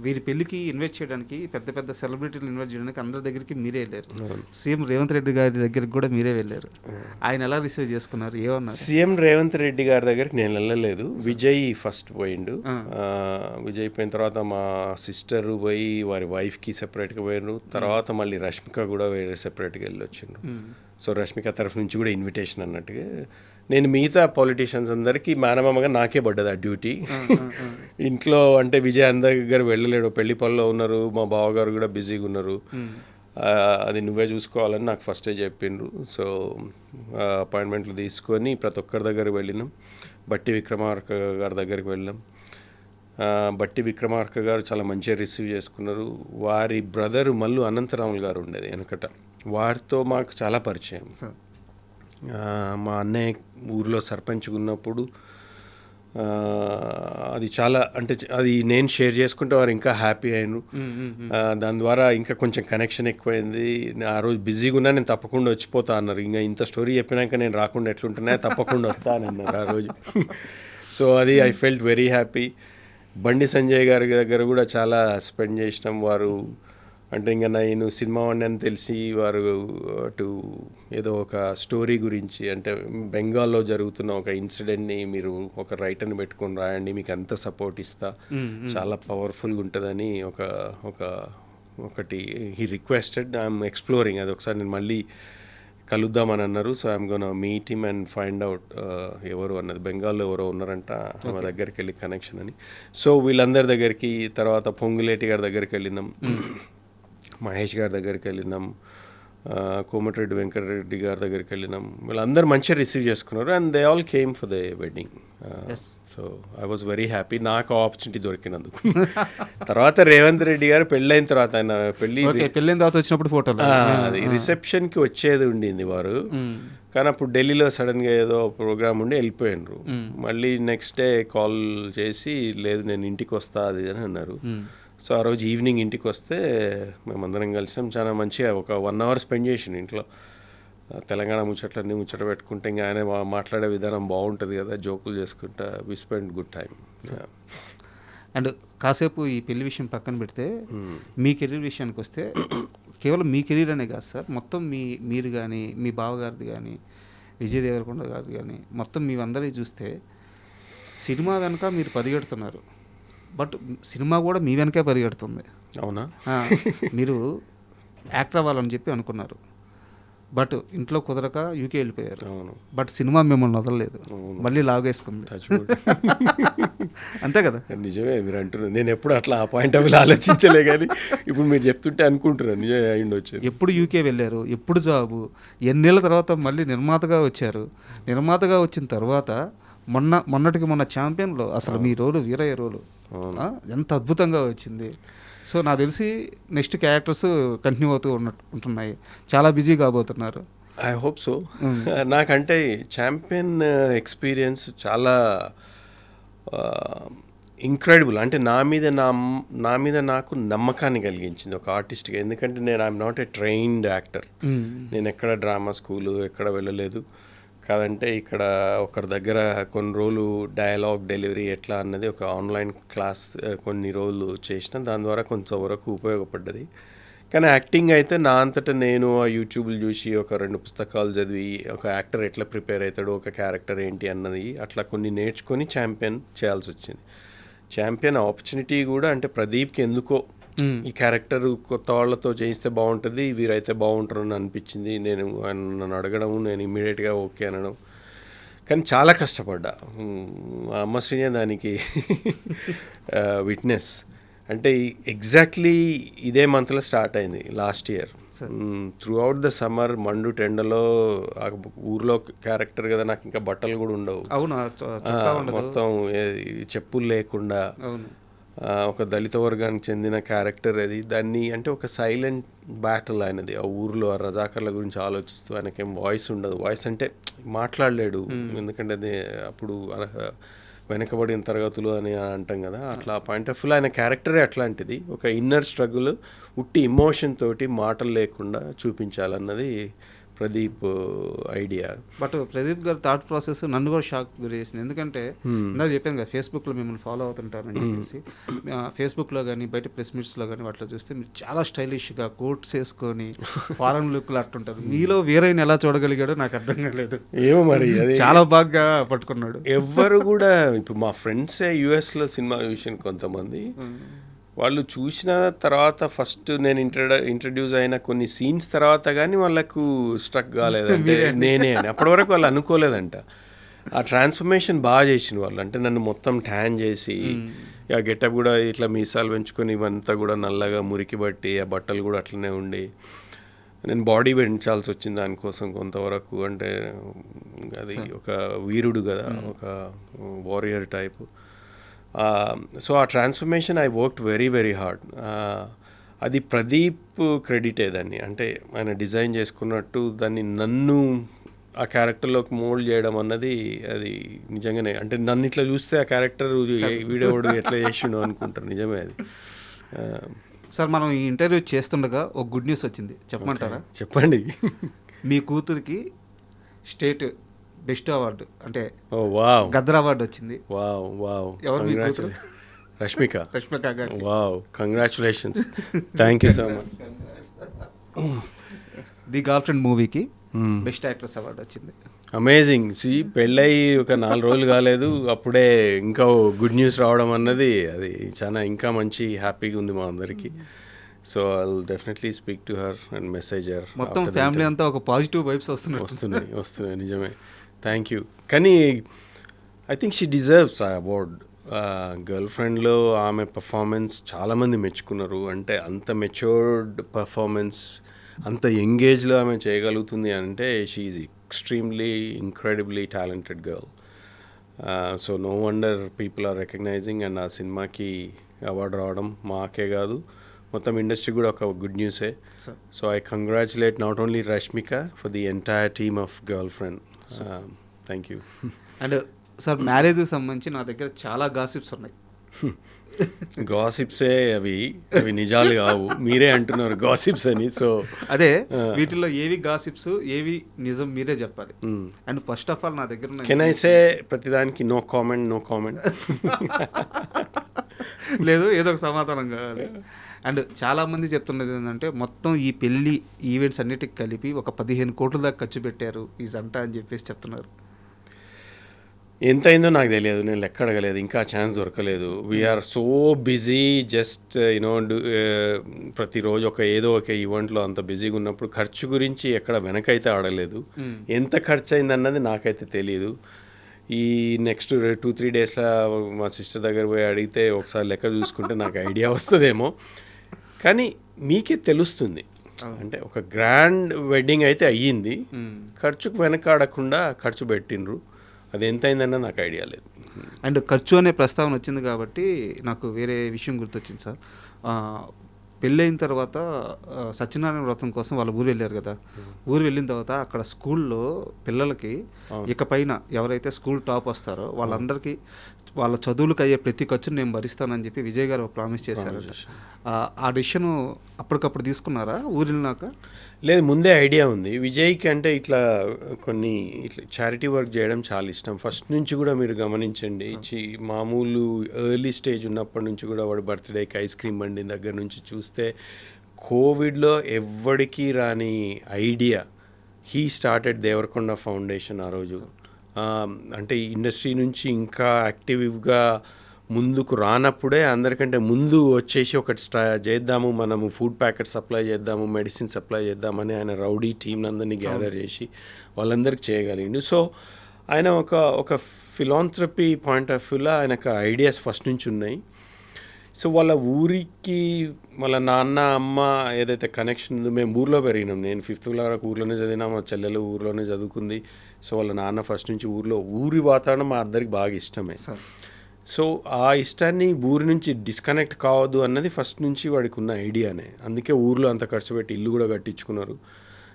వీరి పెళ్ళికి ఇన్వైట్ చేయడానికి పెద్ద సెలబ్రిటీలు ఇన్వైట్ చేయడానికి అందరి దగ్గరికి మీరే వెళ్ళారు. సీఎం రేవంత్ రెడ్డి గారి దగ్గరికి కూడా మీరే వెళ్ళారు. ఆయన ఎలా రిసీవ్ చేసుకున్నారు, ఏమన్నారు? సీఎం రేవంత్ రెడ్డి గారి దగ్గరికి నేను వెళ్ళలేదు. విజయ్ ఫస్ట్ పోయిండు. విజయ్ పోయిన తర్వాత మా సిస్టర్ పోయి వారి వైఫ్కి సెపరేట్గా పోయారు. తర్వాత మళ్ళీ రష్మిక కూడా వేరే సెపరేట్గా వెళ్ళి వచ్చిండ్రు. సో రష్మిక తరఫు నుంచి కూడా ఇన్విటేషన్ అన్నట్టుగా. నేను మిగతా పొలిటీషియన్స్ అందరికీ మేనమామగా నాకే పడ్డది ఆ డ్యూటీ. ఇంట్లో అంటే విజయ్ అందరి దగ్గర వెళ్ళలేడు, పెళ్లి పనిలో ఉన్నారు, మా బావగారు కూడా బిజీగా ఉన్నారు, అది నువ్వే చూసుకోవాలని నాకు ఫస్టే చెప్పిండ్రు. సో అపాయింట్మెంట్లు తీసుకొని ప్రతి ఒక్కరి దగ్గరికి వెళ్ళినాం. బట్టి విక్రమార్క గారి దగ్గరికి వెళ్ళాం. బట్టి విక్రమార్క గారు చాలా మంచిగా రిసీవ్ చేసుకున్నారు. వారి బ్రదర్ మల్లు అనంతరాములు గారు ఉండేది వెనకట, వారితో మాకు చాలా పరిచయం. మా అన్నయ్య ఊరిలో సర్పంచ్గా ఉన్నప్పుడు అది చాలా అంటే అది నేను షేర్ చేసుకుంటే వారు ఇంకా హ్యాపీ అయినారు. దాని ద్వారా ఇంకా కొంచెం కనెక్షన్ ఎక్కువైంది. ఆ రోజు బిజీగా ఉన్నా నేను తప్పకుండా వచ్చిపోతా అన్నారు. ఇంకా ఇంత స్టోరీ చెప్పినాక నేను రాకుండా ఎట్లుంటున్నా, తప్పకుండా వస్తానన్నారు ఆ రోజు. సో అది I felt very happy. Bandi Sanjay గారి దగ్గర కూడా చాలా స్పెండ్ చేసినాం. వారు అంటే ఇంకా నేను సినిమా వాడిని అని తెలిసి వారు అటు ఏదో ఒక స్టోరీ గురించి అంటే బెంగాల్లో జరుగుతున్న ఒక ఇన్సిడెంట్ని మీరు ఒక రైటర్ని పెట్టుకొని రాయండి, మీకు అంత సపోర్ట్ ఇస్తా, చాలా పవర్ఫుల్గా ఉంటుందని ఒకటి హీ రిక్వెస్టెడ్. ఐఎమ్ ఎక్స్ప్లోరింగ్ అది ఒకసారి నేను మళ్ళీ కలుద్దామని అన్నారు. So I'm gonna meet him and find out ఎవరు అన్నది. బెంగాల్లో ఎవరో ఉన్నారంట, మా దగ్గరికి వెళ్ళి కనెక్షన్ అని. సో వీళ్ళందరి దగ్గరికి, తర్వాత పొంగులేటి గారి దగ్గరికి వెళ్ళినాం, మహేష్ గారి దగ్గరికి వెళ్ళినాం, కోమటిరెడ్డి వెంకటరెడ్డి గారి దగ్గరికి వెళ్ళినాం. వీళ్ళందరూ మంచిగా రిసీవ్ చేసుకున్నారు. And they all came for the wedding. So I was very happy నాకు ఆపర్చునిటీ దొరికినందుకు. తర్వాత రేవంత్ రెడ్డి గారు పెళ్ళైన తర్వాత ఆయన పెళ్ళైన తర్వాత వచ్చినప్పుడు ఫోటోలు అది రిసెప్షన్కి వచ్చేది ఉండింది వారు, కానీ అప్పుడు ఢిల్లీలో సడన్గా ఏదో ప్రోగ్రామ్ ఉండి వెళ్ళిపోయినారు. మళ్ళీ నెక్స్ట్ డే కాల్ చేసి లేదు నేను ఇంటికి వస్తా అది అని అన్నారు. సో ఆ రోజు ఈవినింగ్ ఇంటికి వస్తే మేమందరం కలిసాం. చాలా మంచిగా ఒక 1 hour స్పెండ్ చేసిండు ఇంట్లో. తెలంగాణ ముచ్చట్లన్నీ ముచ్చట పెట్టుకుంటే ఇంకా ఆయన మాట్లాడే విధానం బాగుంటుంది కదా, జోకులు చేసుకుంటా. We spend good time. And కాసేపు ఈ పెళ్లి విషయం పక్కన పెడితే మీ కెరీర్ విషయానికి వస్తే కేవలం మీ కెరీర్ అనే కాదు సార్, మొత్తం మీరు కానీ మీ బావగారిది కానీ విజయ్ దేవరకొండ గారిది కానీ మొత్తం మీవందరినీ చూస్తే సినిమా వెనక మీరు పరిగెడుతున్నారు, బట్ సినిమా కూడా మీ వెనకే పరిగెడుతుంది. అవునా? మీరు యాక్టర్ అవ్వాలని చెప్పి అనుకున్నారు, బట్ ఇంట్లో కుదరక యూకే వెళ్ళిపోయారు. అవును. బట్ సినిమా మిమ్మల్ని వదలలేదు, మళ్ళీ లాగేసుకుంది. అంతే కదా? నిజమే మీరు అంటున్నారు. నేను ఎప్పుడు అట్లా ఆ పాయింట్ ఆఫ్ వ్యూ ఆలోచించలే, కానీ ఇప్పుడు మీరు చెప్తుంటే అనుకుంటున్నాను నిజమే అయ్యిండొచ్చు. ఎప్పుడు యూకే వెళ్ళారు, ఎప్పుడు జాబు, ఎన్నేళ్ళ తర్వాత మళ్ళీ నిర్మాతగా వచ్చారు. నిర్మాతగా వచ్చిన తర్వాత మొన్నటికి మొన్న ఛాంపియన్లో అసలు మీ రోలు వీరయ్య రోలు ఎంత అద్భుతంగా వచ్చింది. సో నాకు తెలిసి నెక్స్ట్ క్యారెక్టర్స్ కంటిన్యూ అవుతూ ఉంటున్నాయి, చాలా బిజీ కాబోతున్నారు. I hope so. నాకంటే ఛాంపియన్ ఎక్స్పీరియన్స్ చాలా ఇంక్రెడిబుల్. అంటే నా మీద నాకు నమ్మకాన్ని కలిగించింది ఒక ఆర్టిస్ట్గా. ఎందుకంటే I'm not a trained actor. నేను ఎక్కడ డ్రామా స్కూలు ఎక్కడ వెళ్ళలేదు. కాదంటే ఇక్కడ ఒకరి దగ్గర కొన్ని రోజులు డైలాగ్ డెలివరీ ఎట్లా అన్నది ఒక ఆన్లైన్ క్లాస్ కొన్ని రోజులు చేసిన, దాని ద్వారా కొంతవరకు ఉపయోగపడ్డది. కానీ యాక్టింగ్ అయితే నా అంతటా నేను ఆ యూట్యూబ్లు చూసి ఒక 2 పుస్తకాలు చదివి ఒక యాక్టర్ ఎట్లా ప్రిపేర్ అవుతాడు, ఒక క్యారెక్టర్ ఏంటి అన్నది అట్లా కొన్ని నేర్చుకొని ఛాంపియన్ చేయాల్సి వచ్చింది. ఛాంపియన్ ఆపర్చునిటీ కూడా అంటే ప్రదీప్కి ఎందుకో ఈ క్యారెక్టర్ కొత్త వాళ్ళతో చేయిస్తే బాగుంటుంది, వీరైతే బాగుంటారు అని అనిపించింది. నన్ను అడగడం, నేను ఇమ్మీడియట్గా ఓకే అనడం. కానీ చాలా కష్టపడ్డా. మా అమ్మ శ్రీనే దానికి విట్నెస్. అంటే ఎగ్జాక్ట్లీ ఇదే మంత్లో స్టార్ట్ అయింది last year. Through out the summer మండు టెండలో ఊర్లో క్యారెక్టర్ కదా, నాకు ఇంకా బట్టలు కూడా ఉండవు. మొత్తం చెప్పులు లేకుండా ఒక దళిత వర్గానికి చెందిన క్యారెక్టర్ అది. దాన్ని అంటే ఒక సైలెంట్ బ్యాటిల్ ఆయనది ఆ ఊర్లో. ఆ రజాకర్ల గురించి ఆలోచిస్తూ ఆయనకేం వాయిస్ ఉండదు. వాయిస్ అంటే మాట్లాడలేడు, ఎందుకంటే అది అప్పుడు వెనకబడిన తరగతులు అని అంటాం కదా, అట్లా పాయింట్ ఆఫ్ వ్యూ ఆయన క్యారెక్టరే అట్లాంటిది. ఒక ఇన్నర్ స్ట్రగుల్, ఉట్టి ఇమోషన్ తోటి మాటలు లేకుండా చూపించాలన్నది ప్రదీప్ ఐడియా. బట్ ప్రదీప్ గారి థాట్ ప్రాసెస్ నన్ను కూడా షాక్ గురి చేసింది. ఎందుకంటే ఇందాక చెప్పాను కదా, ఫేస్బుక్లో మిమ్మల్ని ఫాలో అవుతుంటారని చెప్పేసి. ఫేస్బుక్లో కానీ బయట ప్రెస్ మీట్స్లో కానీ వాటిలో చూస్తే మీరు చాలా స్టైలిష్గా కోట్స్ వేసుకొని ఫారెన్ లుక్లు అట్టుంటారు. మీలో వీరైన ఎలా చూడగలిగాడో నాకు అర్థం కాలేదు. ఏమో మరి చాలా బాగా పట్టుకున్నాడు. ఎవరు కూడా ఇప్పుడు మా ఫ్రెండ్సే యూఎస్లో సినిమా చూసిన కొంతమంది, వాళ్ళు చూసిన తర్వాత ఫస్ట్ నేను ఇంట్రడ్యూస్ అయిన కొన్ని సీన్స్ తర్వాత కానీ వాళ్ళకు స్ట్రక్ కాలేదంటే నేనే అని. అప్పటి వరకు వాళ్ళు అనుకోలేదంట. ఆ ట్రాన్స్ఫర్మేషన్ బాగా చేసిన వాళ్ళు. అంటే నన్ను మొత్తం ట్యాన్ చేసి ఆ గెటప్ కూడా ఇట్లా మీసాలు పెంచుకొని ఇవంతా కూడా నల్లగా మురికి బట్టి ఆ బట్టలు కూడా అట్లనే ఉండి నేను బాడీ పెంచాల్సి వచ్చింది దానికోసం కొంతవరకు. అంటే అది ఒక వీరుడు కదా, ఒక వారియర్ టైపు. సో ఆ transformation I worked very very hard. అది ప్రదీప్ క్రెడిటే దాన్ని. అంటే ఆయన డిజైన్ చేసుకున్నట్టు దాన్ని నన్ను ఆ క్యారెక్టర్లోకి మోల్డ్ చేయడం అన్నది అది నిజంగానే. అంటే నన్ను ఇట్లా చూస్తే ఆ క్యారెక్టర్ వీడియోడు ఎట్లా చేసిండు అనుకుంటారు. నిజమే అది. సార్ మనం ఈ ఇంటర్వ్యూ చేస్తుండగా ఒక గుడ్ న్యూస్ వచ్చింది, చెప్పమంటారా? చెప్పండి. మీ కూతురికి స్టేట్ బెస్ట్ అవార్డు అంటే గద్దర్ అవార్డు వచ్చింది. ఎవరు మీ కూతురు? రష్మిక గారు. Wow, congratulations. Thank you so much. The girl friend మూవీకి బెస్ట్ యాక్ట్రెస్ అవార్డు వచ్చింది. అమేజింగ్. పెళ్ళయి ఒక 4 రోజులు కాలేదు, అప్పుడే ఇంకా గుడ్ న్యూస్ రావడం అన్నది అది చాలా ఇంకా మంచి హ్యాపీగా ఉంది మా అందరికీ. So I will definitely speak to her and message her. మొత్తం ఫ్యామిలీ అంతా ఒక పాజిటివ్ వైబ్స్ వస్తున్నాయి. నిజమే. Thank you. కానీ ఐ థింక్ షీ డిజర్వ్స్ ఆ అవార్డ్. గర్ల్ ఫ్రెండ్లో ఆమె పర్ఫార్మెన్స్ చాలామంది మెచ్చుకున్నారు. అంటే అంత మెచ్యూర్డ్ పర్ఫార్మెన్స్, అంత యంగేజ్లో ఆమె చేయగలుగుతుంది అంటే she is extremely incredibly talented girl. So no wonder people are recognising, and ఆ సినిమాకి అవార్డు రావడం మాకే కాదు మొత్తం ఇండస్ట్రీ కూడా ఒక గుడ్ న్యూసే. So I congratulate not only Rashmika for the entire team of girlfriend. Thank you. And sir మ్యారేజ్కి సంబంధించి నా దగ్గర చాలా గాసిప్స్ ఉన్నాయి. గాసిప్సే అవి నిజాలు కావు, మీరే అంటున్నారు గాసిప్స్ అని. సో అదే వీటిల్లో ఏవి గాసిప్స్ ఏవి నిజం మీరే చెప్పాలి. అండ్ ఫస్ట్ ఆఫ్ ఆల్ నా దగ్గర ఉన్న కెన్ ఐ సే ప్రతిదానికి నో కామెంట్ లేదు, ఏదో ఒక సమాధానం కావాలి. అండ్ చాలామంది చెప్తున్నది ఏంటంటే మొత్తం ఈ పెళ్ళి ఈవెంట్స్ అన్నిటికి కలిపి ఒక 15 కోట్ల దాకా ఖర్చు పెట్టారు ఈ జంట అని చెప్పేసి చెప్తున్నారు. ఎంత అయిందో నాకు తెలియదు, నేను లెక్క అడగలేదు, ఇంకా ఛాన్స్ దొరకలేదు. We're so busy, just you know ప్రతిరోజు ఏదో ఒక ఈవెంట్లో అంత బిజీగా ఉన్నప్పుడు ఖర్చు గురించి ఎక్కడ వెనకైతే ఆడలేదు. ఎంత ఖర్చు అయిందన్నది నాకైతే తెలియదు. ఈ నెక్స్ట్ 2-3 డేస్లో మా సిస్టర్ దగ్గర పోయి అడిగితే ఒకసారి లెక్క చూసుకుంటే నాకు ఐడియా వస్తుందేమో, కానీ మీకే తెలుస్తుంది. అంటే ఒక గ్రాండ్ వెడ్డింగ్ అయితే అయ్యింది, ఖర్చుకు వెనకాడకుండా ఖర్చు పెట్టిండ్రు. అది ఎంత అయిందన్న నాకు ఐడియా లేదు. అండ్ ఖర్చు అనే ప్రస్తావన వచ్చింది కాబట్టి నాకు వేరే విషయం గుర్తొచ్చింది సార్. పెళ్ళైన తర్వాత సత్యనారాయణ వ్రతం కోసం వాళ్ళ ఊరు వెళ్ళారు కదా. ఊరు వెళ్ళిన తర్వాత అక్కడ స్కూల్లో పిల్లలకి ఇకపైన ఎవరైతే స్కూల్ టాప్ వస్తారో వాళ్ళందరికీ వాళ్ళ చదువులకు అయ్యే ప్రతి ఖర్చును నేను భరిస్తానని చెప్పి విజయ్ గారు ప్రామిస్ చేశారు. ఆ డెసిషన్ అప్పటికప్పుడు తీసుకున్నారా ఊరు వెళ్ళినాక? లేదు, ముందే ఐడియా ఉంది విజయ్కి. అంటే ఇట్లా చారిటీ వర్క్ చేయడం చాలా ఇష్టం ఫస్ట్ నుంచి కూడా. మీరు గమనించండి, మామూలు ఎర్లీ స్టేజ్ ఉన్నప్పటి నుంచి కూడా వాడు బర్త్డేకి ఐస్ క్రీమ్ బండి దగ్గర నుంచి చూస్తే కోవిడ్లో ఎవ్వడికి రాని idea he started Devarakonda foundation ఆ రోజు. అంటే ఇండస్ట్రీ నుంచి ఇంకా యాక్టివ్గా ముందుకు రానప్పుడే అందరికంటే ముందు వచ్చేసి ఒకటి చేద్దాము, మనము ఫుడ్ ప్యాకెట్ సప్లై చేద్దాము, మెడిసిన్ సప్లై చేద్దామని ఆయన రౌడీ టీంని అందరినీ గ్యాదర్ చేసి వాళ్ళందరికీ చేయగలిగిండు. సో ఆయన ఒక ఫిలాంథ్రపీ పాయింట్ ఆఫ్ వ్యూలో ఆయనకు ఐడియాస్ ఫస్ట్ నుంచి ఉన్నాయి. సో వాళ్ళ ఊరికి వాళ్ళ నాన్న అమ్మ ఏదైతే కనెక్షన్ ఉందో, మేము ఊర్లో పెరిగినాం. నేను 5th వరకు ఊర్లోనే చదివినా, మా చెల్లెలు ఊర్లోనే చదువుకుంది. సో వాళ్ళ నాన్న ఫస్ట్ నుంచి ఊరి వాతావరణం మా అందరికి బాగా ఇష్టమే. సో ఆ ఇష్టాన్ని ఊరి నుంచి డిస్కనెక్ట్ కావద్దు అన్నది ఫస్ట్ నుంచి వాడికి ఉన్న ఐడియానే. అందుకే ఊర్లో అంత ఖర్చు పెట్టి ఇల్లు కూడా కట్టించుకున్నారు.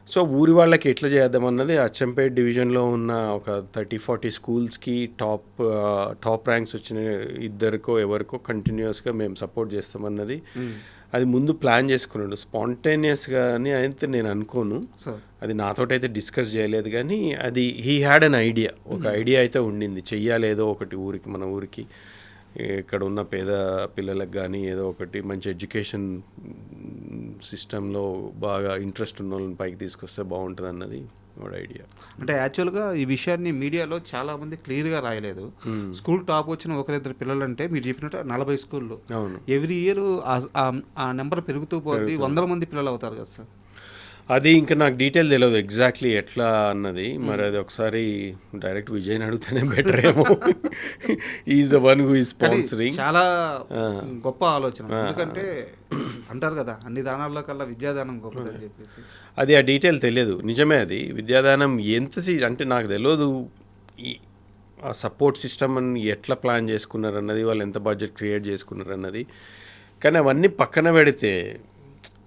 సో ఊరి వాళ్ళకి ఎట్లా చేద్దామన్నది అచ్చంపేట్ డివిజన్లో ఉన్న ఒక 30-40 స్కూల్స్కి టాప్ ర్యాంక్స్ వచ్చిన ఇద్దరికో ఎవరికో కంటిన్యూస్గా మేము సపోర్ట్ చేస్తామన్నది అది ముందు ప్లాన్ చేసుకున్నాడు. స్పాంటేనియస్గా అని అయితే నేను అనుకోను, అది నాతోటైతే డిస్కస్ చేయలేదు. కానీ అది హీ హ్యాడ్ అన్ ఐడియా, ఒక ఐడియా అయితే ఉండింది, చెయ్యాలి ఏదో ఒకటి ఊరికి, మన ఊరికి ఇక్కడ ఉన్న పేద పిల్లలకు కానీ ఏదో ఒకటి మంచి ఎడ్యుకేషన్ సిస్టంలో బాగా ఇంట్రెస్ట్ ఉన్న వాళ్ళని పైకి తీసుకొస్తే బాగుంటుంది అన్నది వాడి ఐడియా. అంటే యాక్చువల్గా ఈ విషయాన్ని మీడియాలో చాలామంది క్లియర్గా రాయలేదు. స్కూల్ టాప్ వచ్చిన 1-2 పిల్లలు అంటే మీరు చెప్పినట్టు 40 స్కూల్లో ఎవ్రీ ఇయర్ ఆ నెంబర్ పెరుగుతూ పోతుంది, 100 మంది పిల్లలు అవుతారు కదా సార్. అది ఇంకా నాకు డీటెయిల్ తెలియదు ఎగ్జాక్ట్లీ ఎట్లా అన్నది. మరి అది ఒకసారి డైరెక్ట్ విజయ్ని అడిగితేనే బెటర్ ఏమో. Is the one who is sponsoring. చాలా గొప్ప ఆలోచన, ఎందుకంటే అంటారు కదా అన్ని దానాల్లో కల్లా విద్యాదానం గొప్పదని చెప్పేసి. అది ఆ డీటెయిల్ తెలియదు, నిజమే. అది విద్యాదానం అంటే నాకు తెలియదు ఆ సపోర్ట్ సిస్టమ్ అని ఎట్లా ప్లాన్ చేసుకున్నారు అన్నది, వాళ్ళు ఎంత బడ్జెట్ క్రియేట్ చేసుకున్నారు అన్నది. కానీ అవన్నీ పక్కన పెడితే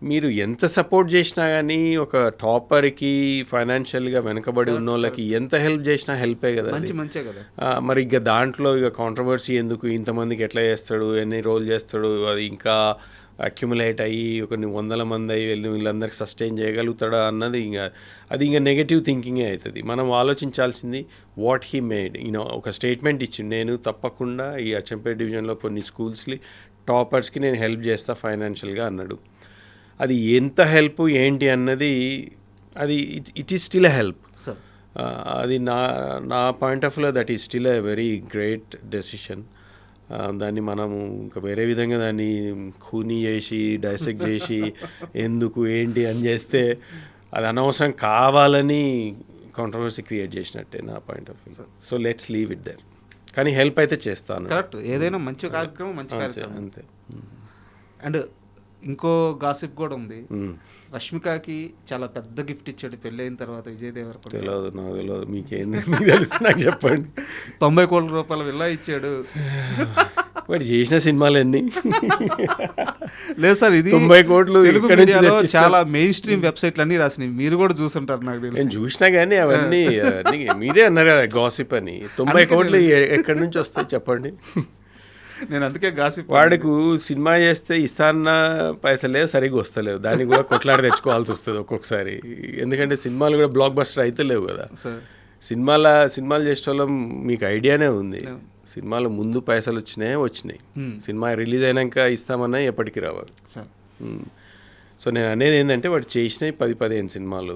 మీరు ఎంత సపోర్ట్ చేసినా కానీ ఒక టాపర్కి ఫైనాన్షియల్గా వెనకబడి ఉన్న వాళ్ళకి ఎంత హెల్ప్ చేసినా హెల్పే కదా, మంచిగా కదా. మరి ఇక దాంట్లో ఇక కాంట్రవర్సీ ఎందుకు, ఇంతమందికి ఎట్లా చేస్తాడు, ఎన్ని రోజులు చేస్తాడు, అది ఇంకా అక్యుములేట్ అయ్యి కొన్ని 100 మంది అయ్యి వీళ్ళందరికీ సస్టైన్ చేయగలుగుతాడా అన్నది అది ఇంకా నెగటివ్ థింకింగే అవుతుంది. మనం ఆలోచించాల్సింది వాట్ హీ మేడ్. ఒక స్టేట్మెంట్ ఇచ్చింది, నేను తప్పకుండా ఈ అచ్చంపేట్ డివిజన్లో కొన్ని స్కూల్స్ని టాపర్స్కి నేను హెల్ప్ చేస్తా ఫైనాన్షియల్గా అన్నాడు. అది ఎంత హెల్ప్ ఏంటి అన్నది అది it is still a help. అది నా పాయింట్ ఆఫ్ వ్యూలో that is still a very great decision. దాన్ని మనము ఇంకా వేరే విధంగా దాన్ని ఖూనీ చేసి డైసెక్ట్ చేసి ఎందుకు ఏంటి అని చేస్తే అది అనవసరం కావాలని కాంట్రవర్సీ క్రియేట్ చేసినట్టే నా point of view. So let's leave it there. కానీ హెల్ప్ అయితే చేస్తాను. కరెక్ట్, ఏదైనా మంచి కార్యక్రమం మంచి కార్యక్రమం అంతే. అండ్ ఇంకో గాసిప్ కూడా ఉంది. రష్మికకి చాలా పెద్ద గిఫ్ట్ ఇచ్చాడు పెళ్ళి అయిన తర్వాత విజయ్ దేవరకొండ. తెలియదు, నాకు తెలియదు. మీకేంది, మీకు తెలుసు నాకు చెప్పండి. 90 కోట్ల రూపాయల విల్లా ఇచ్చాడు. వాడు చేసిన సినిమాలు ఎన్ని? లేదు సార్, ఇది 90 కోట్లు తెలుగు ఇక్కడ నుంచి మీడియాలో తెచ్చిస్తారు. చాలా మెయిన్ స్ట్రీమ్ వెబ్సైట్లు అన్నీ రాసినాయి, మీరు కూడా చూసుంటారు నాకు నేను తెలిసి. చూసినా కానీ అవన్నీ మీరే అన్నారు కదా గాసిప్ అని. 90 కోట్లు ఎక్కడి నుంచి వస్తాయి చెప్పండి? నేను అందుకే గాసిప్. వాడికి సినిమా చేస్తే ఇస్తాన్న పైసలే సరిగ్గా వస్తలేవు, దానికి కూడా కొట్లాడి తెచ్చుకోవాల్సి వస్తుంది ఒక్కొక్కసారి. ఎందుకంటే సినిమాలు కూడా బ్లాక్ బస్టర్ అయితే లేవు కదా. సార్ సినిమాలు చేసే వాళ్ళం మీకు ఐడియానే ఉంది. సినిమాలు ముందు పైసలు వచ్చినాయి. సినిమా రిలీజ్ అయినాక ఇస్తామన్నా ఎప్పటికీ రావాలి. సార్ సో నేను అనేది ఏంటంటే వాడు చేసినవి 10-15 సినిమాలు.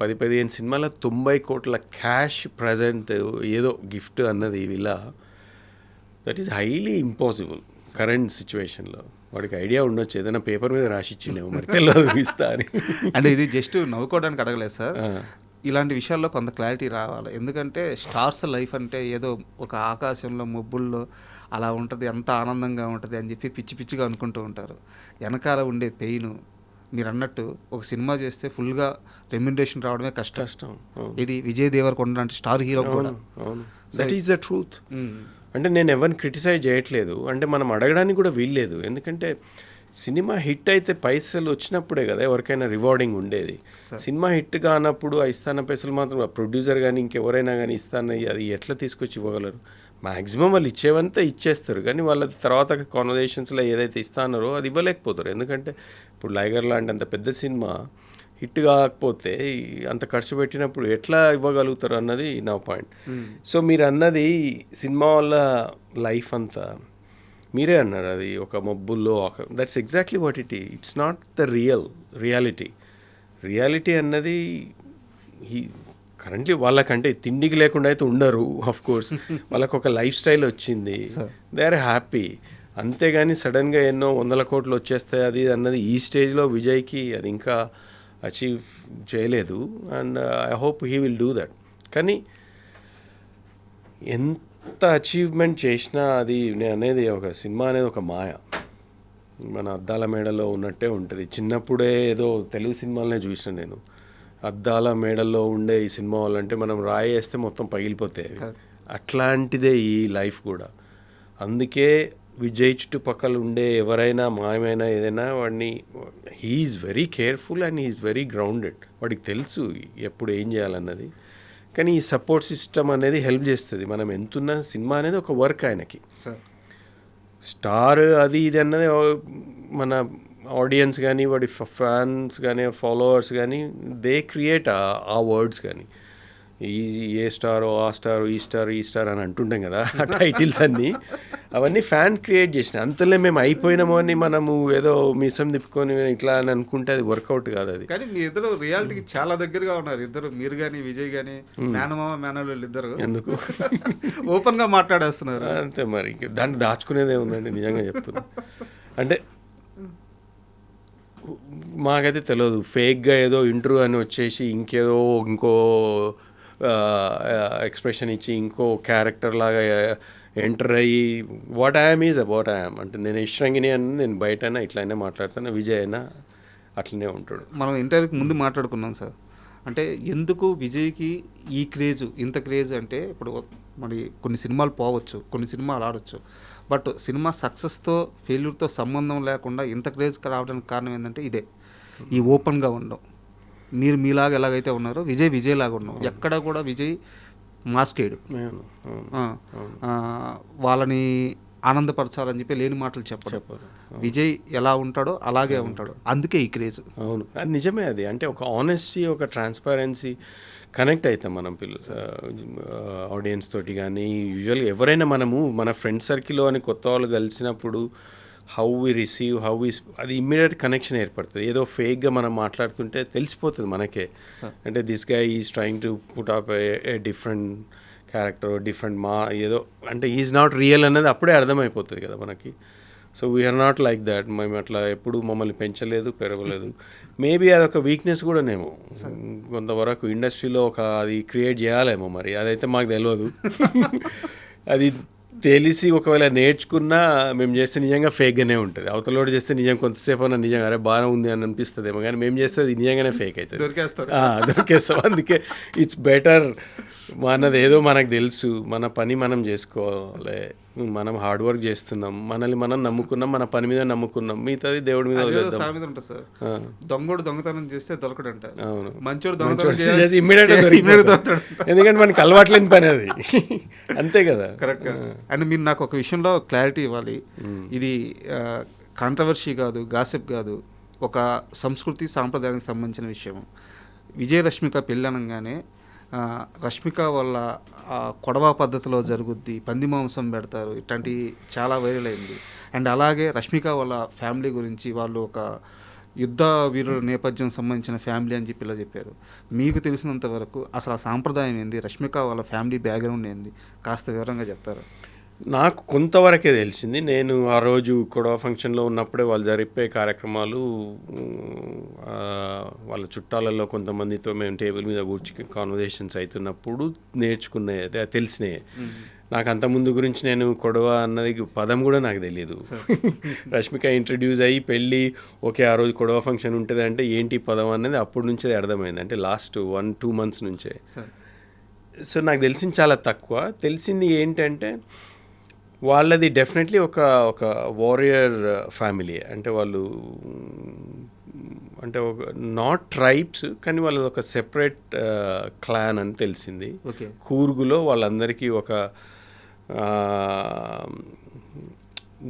10-15 సినిమాల 90 కోట్ల క్యాష్ ప్రజెంట్ ఏదో గిఫ్ట్ అన్నది ఇలా that is highly impossible current సిచ్యువేషన్లో. వాడికి ఐడియా ఉండొచ్చు, ఏదైనా పేపర్ మీద రాసిచ్చిండేమో, మరి తెలియదు ఇస్తా అని. అంటే ఇది జస్ట్ నవ్వుకోవడానికి అడగలేదు సార్. ఇలాంటి విషయాల్లో కొంత క్లారిటీ రావాలి. ఎందుకంటే స్టార్స్ లైఫ్ అంటే ఏదో ఒక ఆకాశంలో మబ్బుల్లో అలా ఉంటుంది, ఎంత ఆనందంగా ఉంటుంది అని చెప్పి పిచ్చి పిచ్చిగా అనుకుంటూ ఉంటారు. వెనకాల ఉండే పెయిన్, మీరు అన్నట్టు ఒక సినిమా చేస్తే ఫుల్గా రెమ్యునరేషన్ రావడమే కష్టం. ఇది విజయ్ దేవరకొండ అంటే స్టార్ హీరో కూడా. That is the truth. అంటే నేను ఎవరిని క్రిటిసైజ్ చేయట్లేదు, అంటే మనం అడగడానికి కూడా వీల్లేదు. ఎందుకంటే సినిమా హిట్ అయితే పైసలు వచ్చినప్పుడే కదా ఎవరికైనా రివార్డింగ్ ఉండేది. సినిమా హిట్ కానప్పుడు ఇస్తాన పైసలు మాత్రం ప్రొడ్యూసర్ కానీ ఇంకెవరైనా కానీ ఇస్తాన అది ఎట్లా తీసుకొచ్చి ఇవ్వగలరు? మ్యాక్సిమం వాళ్ళు ఇచ్చేవంతా ఇచ్చేస్తారు, కానీ వాళ్ళ తర్వాత కాన్వర్జేషన్స్లో ఏదైతే ఇస్తానారో అది ఇవ్వలేకపోతారు. ఎందుకంటే ఇప్పుడు లైగర్ లాంటి అంత పెద్ద సినిమా హిట్ కాకపోతే అంత ఖర్చు పెట్టినప్పుడు ఎట్లా ఇవ్వగలుగుతారు అన్నది నా పాయింట్. సో మీరు అన్నది సినిమా వల్ల లైఫ్ అంతా మీరే అన్నారు, అది ఒక మబ్బుల్లో that's exactly what it's not the reality అన్నది కరెంట్లీ వాళ్ళకంటే తిండికి లేకుండా అయితే ఉండరు. ఆఫ్ కోర్స్ వాళ్ళకు ఒక లైఫ్ స్టైల్ వచ్చింది, దే ఆర్ హ్యాపీ. అంతేగాని సడన్గా ఎన్నో 100 కోట్లు వచ్చేస్తాయి అది అన్నది ఈ స్టేజ్లో విజయ్కి అది ఇంకా అచీవ్ చేయలేదు. And I hope he will do that. కానీ ఎంత అచీవ్మెంట్ చేసినా అది నేను అనేది ఒక సినిమా అనేది ఒక మాయ. మన అద్దాల మేడలో ఉన్నట్టే ఉంటుంది. చిన్నప్పుడే ఏదో తెలుగు సినిమాలనే చూసిన నేను, అద్దాల మేడల్లో ఉండే ఈ సినిమా వాళ్ళంటే మనం రాయేస్తే మొత్తం పగిలిపోతాయి. అట్లాంటిదే ఈ లైఫ్ కూడా. అందుకే విజయ్ చుట్టుపక్కల ఉండే ఎవరైనా మాయమైనా ఏదైనా వాడిని he's very careful and he's very grounded. వాడికి తెలుసు ఎప్పుడు ఏం చేయాలన్నది. కానీ ఈ సపోర్ట్ సిస్టమ్ అనేది హెల్ప్ చేస్తుంది. మనం ఎంతున్న సినిమా అనేది ఒక వర్క్ ఆయనకి. స్టార్ అది ఇది అన్నది మన ఆడియన్స్ కానీ వాడి ఫ్యాన్స్ కానీ ఫాలోవర్స్ కానీ దే క్రియేట్ ఆ వర్డ్స్. కానీ ఏ స్టారో ఆ స్టారు ఈ స్టార్ అని అంటుంటాం కదా, ఆ టైటిల్స్ అన్నీ అవన్నీ ఫ్యాన్ క్రియేట్ చేసిన. అంతలో మేము అయిపోయినామో అని మనము ఏదో మీసం తిప్పుకొని ఇట్లా అని అనుకుంటే అది వర్కౌట్ కాదు. అది కానీ మీ ఇద్దరు రియాలిటీకి చాలా దగ్గరగా ఉన్నారు. ఇద్దరు మీరు కానీ విజయ్ కానీ మేనమామ మేనల్లు ఇద్దరు ఎందుకు ఓపెన్గా మాట్లాడేస్తున్నారు. అంతే మరి, దాన్ని దాచుకునేదే ఉందండి నిజంగా చెప్తున్నా. అంటే మాకైతే తెలియదు, ఫేక్గా ఏదో ఇంటర్వ్యూ అని వచ్చేసి ఇంకో ఎక్స్ప్రెషన్ ఇచ్చి ఇంకో క్యారెక్టర్ లాగా ఎంటర్ అయ్యి what I'm is about I'm అంటే నేను ఇష్టంగిని అని నేను బయటైనా ఇట్లయినా మాట్లాడుతాను, విజయ్ అయినా అట్లనే ఉంటాడు. మనం ఇంటర్వ్యూకి ముందు మాట్లాడుకున్నాం సార్, అంటే ఎందుకు విజయ్కి ఈ క్రేజ్ ఇంత క్రేజ్ అంటే ఇప్పుడు మరి కొన్ని సినిమాలు పోవచ్చు, కొన్ని సినిమాలు ఆడవచ్చు, బట్ సినిమా సక్సెస్తో ఫెయిల్యూర్తో సంబంధం లేకుండా ఇంత క్రేజ్ రావడానికి కారణం ఏంటంటే ఇదే, ఈ ఓపెన్గా ఉండడం. మీరు మీలాగా ఎలాగైతే ఉన్నారో విజయ్ లాగా ఉన్నాం. ఎక్కడ కూడా విజయ్ మాస్కేడు, వాళ్ళని ఆనందపరచాలని చెప్పి లేని మాటలు చెప్పరు. విజయ్ ఎలా ఉంటాడో అలాగే ఉంటాడు, అందుకే ఈ క్రేజ్. అవును, అది నిజమే. అది అంటే ఒక ఆనెస్టీ, ఒక ట్రాన్స్పరెన్సీ కనెక్ట్ అవుతాం మనం ఆడియన్స్ తోటి. కానీ యూజువల్గా ఎవరైనా మనము మన ఫ్రెండ్ సర్కిల్లో అని కొత్త వాళ్ళు కలిసినప్పుడు హౌ వి రిసీవ్ అది ఇమ్మీడియట్ కనెక్షన్ ఏర్పడుతుంది. ఏదో ఫేక్గా మనం మాట్లాడుతుంటే తెలిసిపోతుంది మనకే, అంటే this guy is trying to put up a different character, different ఏదో అంటే ఈజ్ నాట్ రియల్ అనేది అప్పుడే అర్థమైపోతుంది కదా మనకి. So we're not like that. మేము అట్లా ఎప్పుడు మమ్మల్ని పెంచలేదు, పెరగలేదు. మేబీ అదొక వీక్నెస్ కూడానేమో కొంతవరకు ఇండస్ట్రీలో అది క్రియేట్ చేయాలేమో, మరి అదైతే మాకు తెలియదు. అది తెలిసి ఒకవేళ నేర్చుకున్నా మేము చేస్తే నిజంగా ఫేక్గానే ఉంటుంది. అవతలోడు చేస్తే నిజం కొంతసేపు అన్న నిజంగా అరే బాగానే ఉంది అని అనిపిస్తుందేమో, కానీ మేము చేస్తే అది నిజంగానే ఫేక్ అవుతుంది, దొరికేస్తాం. అందుకే ఇట్స్ బెటర్ మనది ఏదో మనకు తెలుసు, మన పని మనం చేసుకోవాలి, మనం హార్డ్ వర్క్ చేస్తున్నాం, మనల్ని మనం నమ్ముకున్నాం, మన పని మీద నమ్ముకున్నాం, మిగతాది దేవుడి మీద వదిలేద్దాం. దొంగోడు దొంగతనం చేస్తే దొరకడంట, అవును, మంచోడు ఎందుకంటే మనకి అలవాట్లేని పని అది. అంతే కదా, కరెక్ట్. అండ్ మీరు నాకు ఒక విషయంలో క్లారిటీ ఇవ్వాలి. ఇది కాంట్రవర్సీ కాదు, గాసిప్ కాదు, ఒక సంస్కృతి సాంప్రదాయానికి సంబంధించిన విషయం. విజయరశ్మిక పెళ్ళి అనగానే రష్మిక వల్ల కొడవ పద్ధతిలో జరుగుద్ది, పంది మాంసం పెడతారు, ఇట్లాంటి చాలా వైరల్ అయింది. అండ్ అలాగే రష్మిక వాళ్ళ ఫ్యామిలీ గురించి వాళ్ళు ఒక యుద్ధ వీరుల నేపథ్యం సంబంధించిన ఫ్యామిలీ అని చెప్పి ఇలా చెప్పారు. మీకు తెలిసినంత వరకు అసలు ఆ సాంప్రదాయం ఏంది, రష్మిక వాళ్ళ ఫ్యామిలీ బ్యాక్గ్రౌండ్ ఏంది, కాస్త వివరంగా చెప్తారా? నాకు కొంతవరకే తెలిసింది. నేను ఆ రోజు కొడవ ఫంక్షన్లో ఉన్నప్పుడే వాళ్ళు జరిపే కార్యక్రమాలు, వాళ్ళ చుట్టాలలో కొంతమందితో మేము టేబుల్ మీద కూర్చుని కాన్వర్జేషన్స్ అవుతున్నప్పుడు నేర్చుకున్నాయి, తెలిసినాయి. నాకు అంత ముందు గురించి నేను కొడవ అన్నది పదం కూడా నాకు తెలియదు. రష్మిక ఇంట్రడ్యూస్ అయ్యి పెళ్ళి ఓకే ఆ రోజు కొడవ ఫంక్షన్ ఉంటుంది అంటే ఏంటి పదం అనేది అప్పటి నుంచే అర్థమైంది, అంటే లాస్ట్ 1-2 months నుంచే. సో నాకు తెలిసింది చాలా తక్కువ. తెలిసింది ఏంటంటే వాళ్ళది డెఫినెట్లీ ఒక వారియర్ ఫ్యామిలీ, అంటే వాళ్ళు అంటే ఒక నాట్ ట్రైబ్స్, కానీ వాళ్ళది ఒక సెపరేట్ క్లాన్ అని తెలిసింది. కూర్గులో వాళ్ళందరికీ ఒక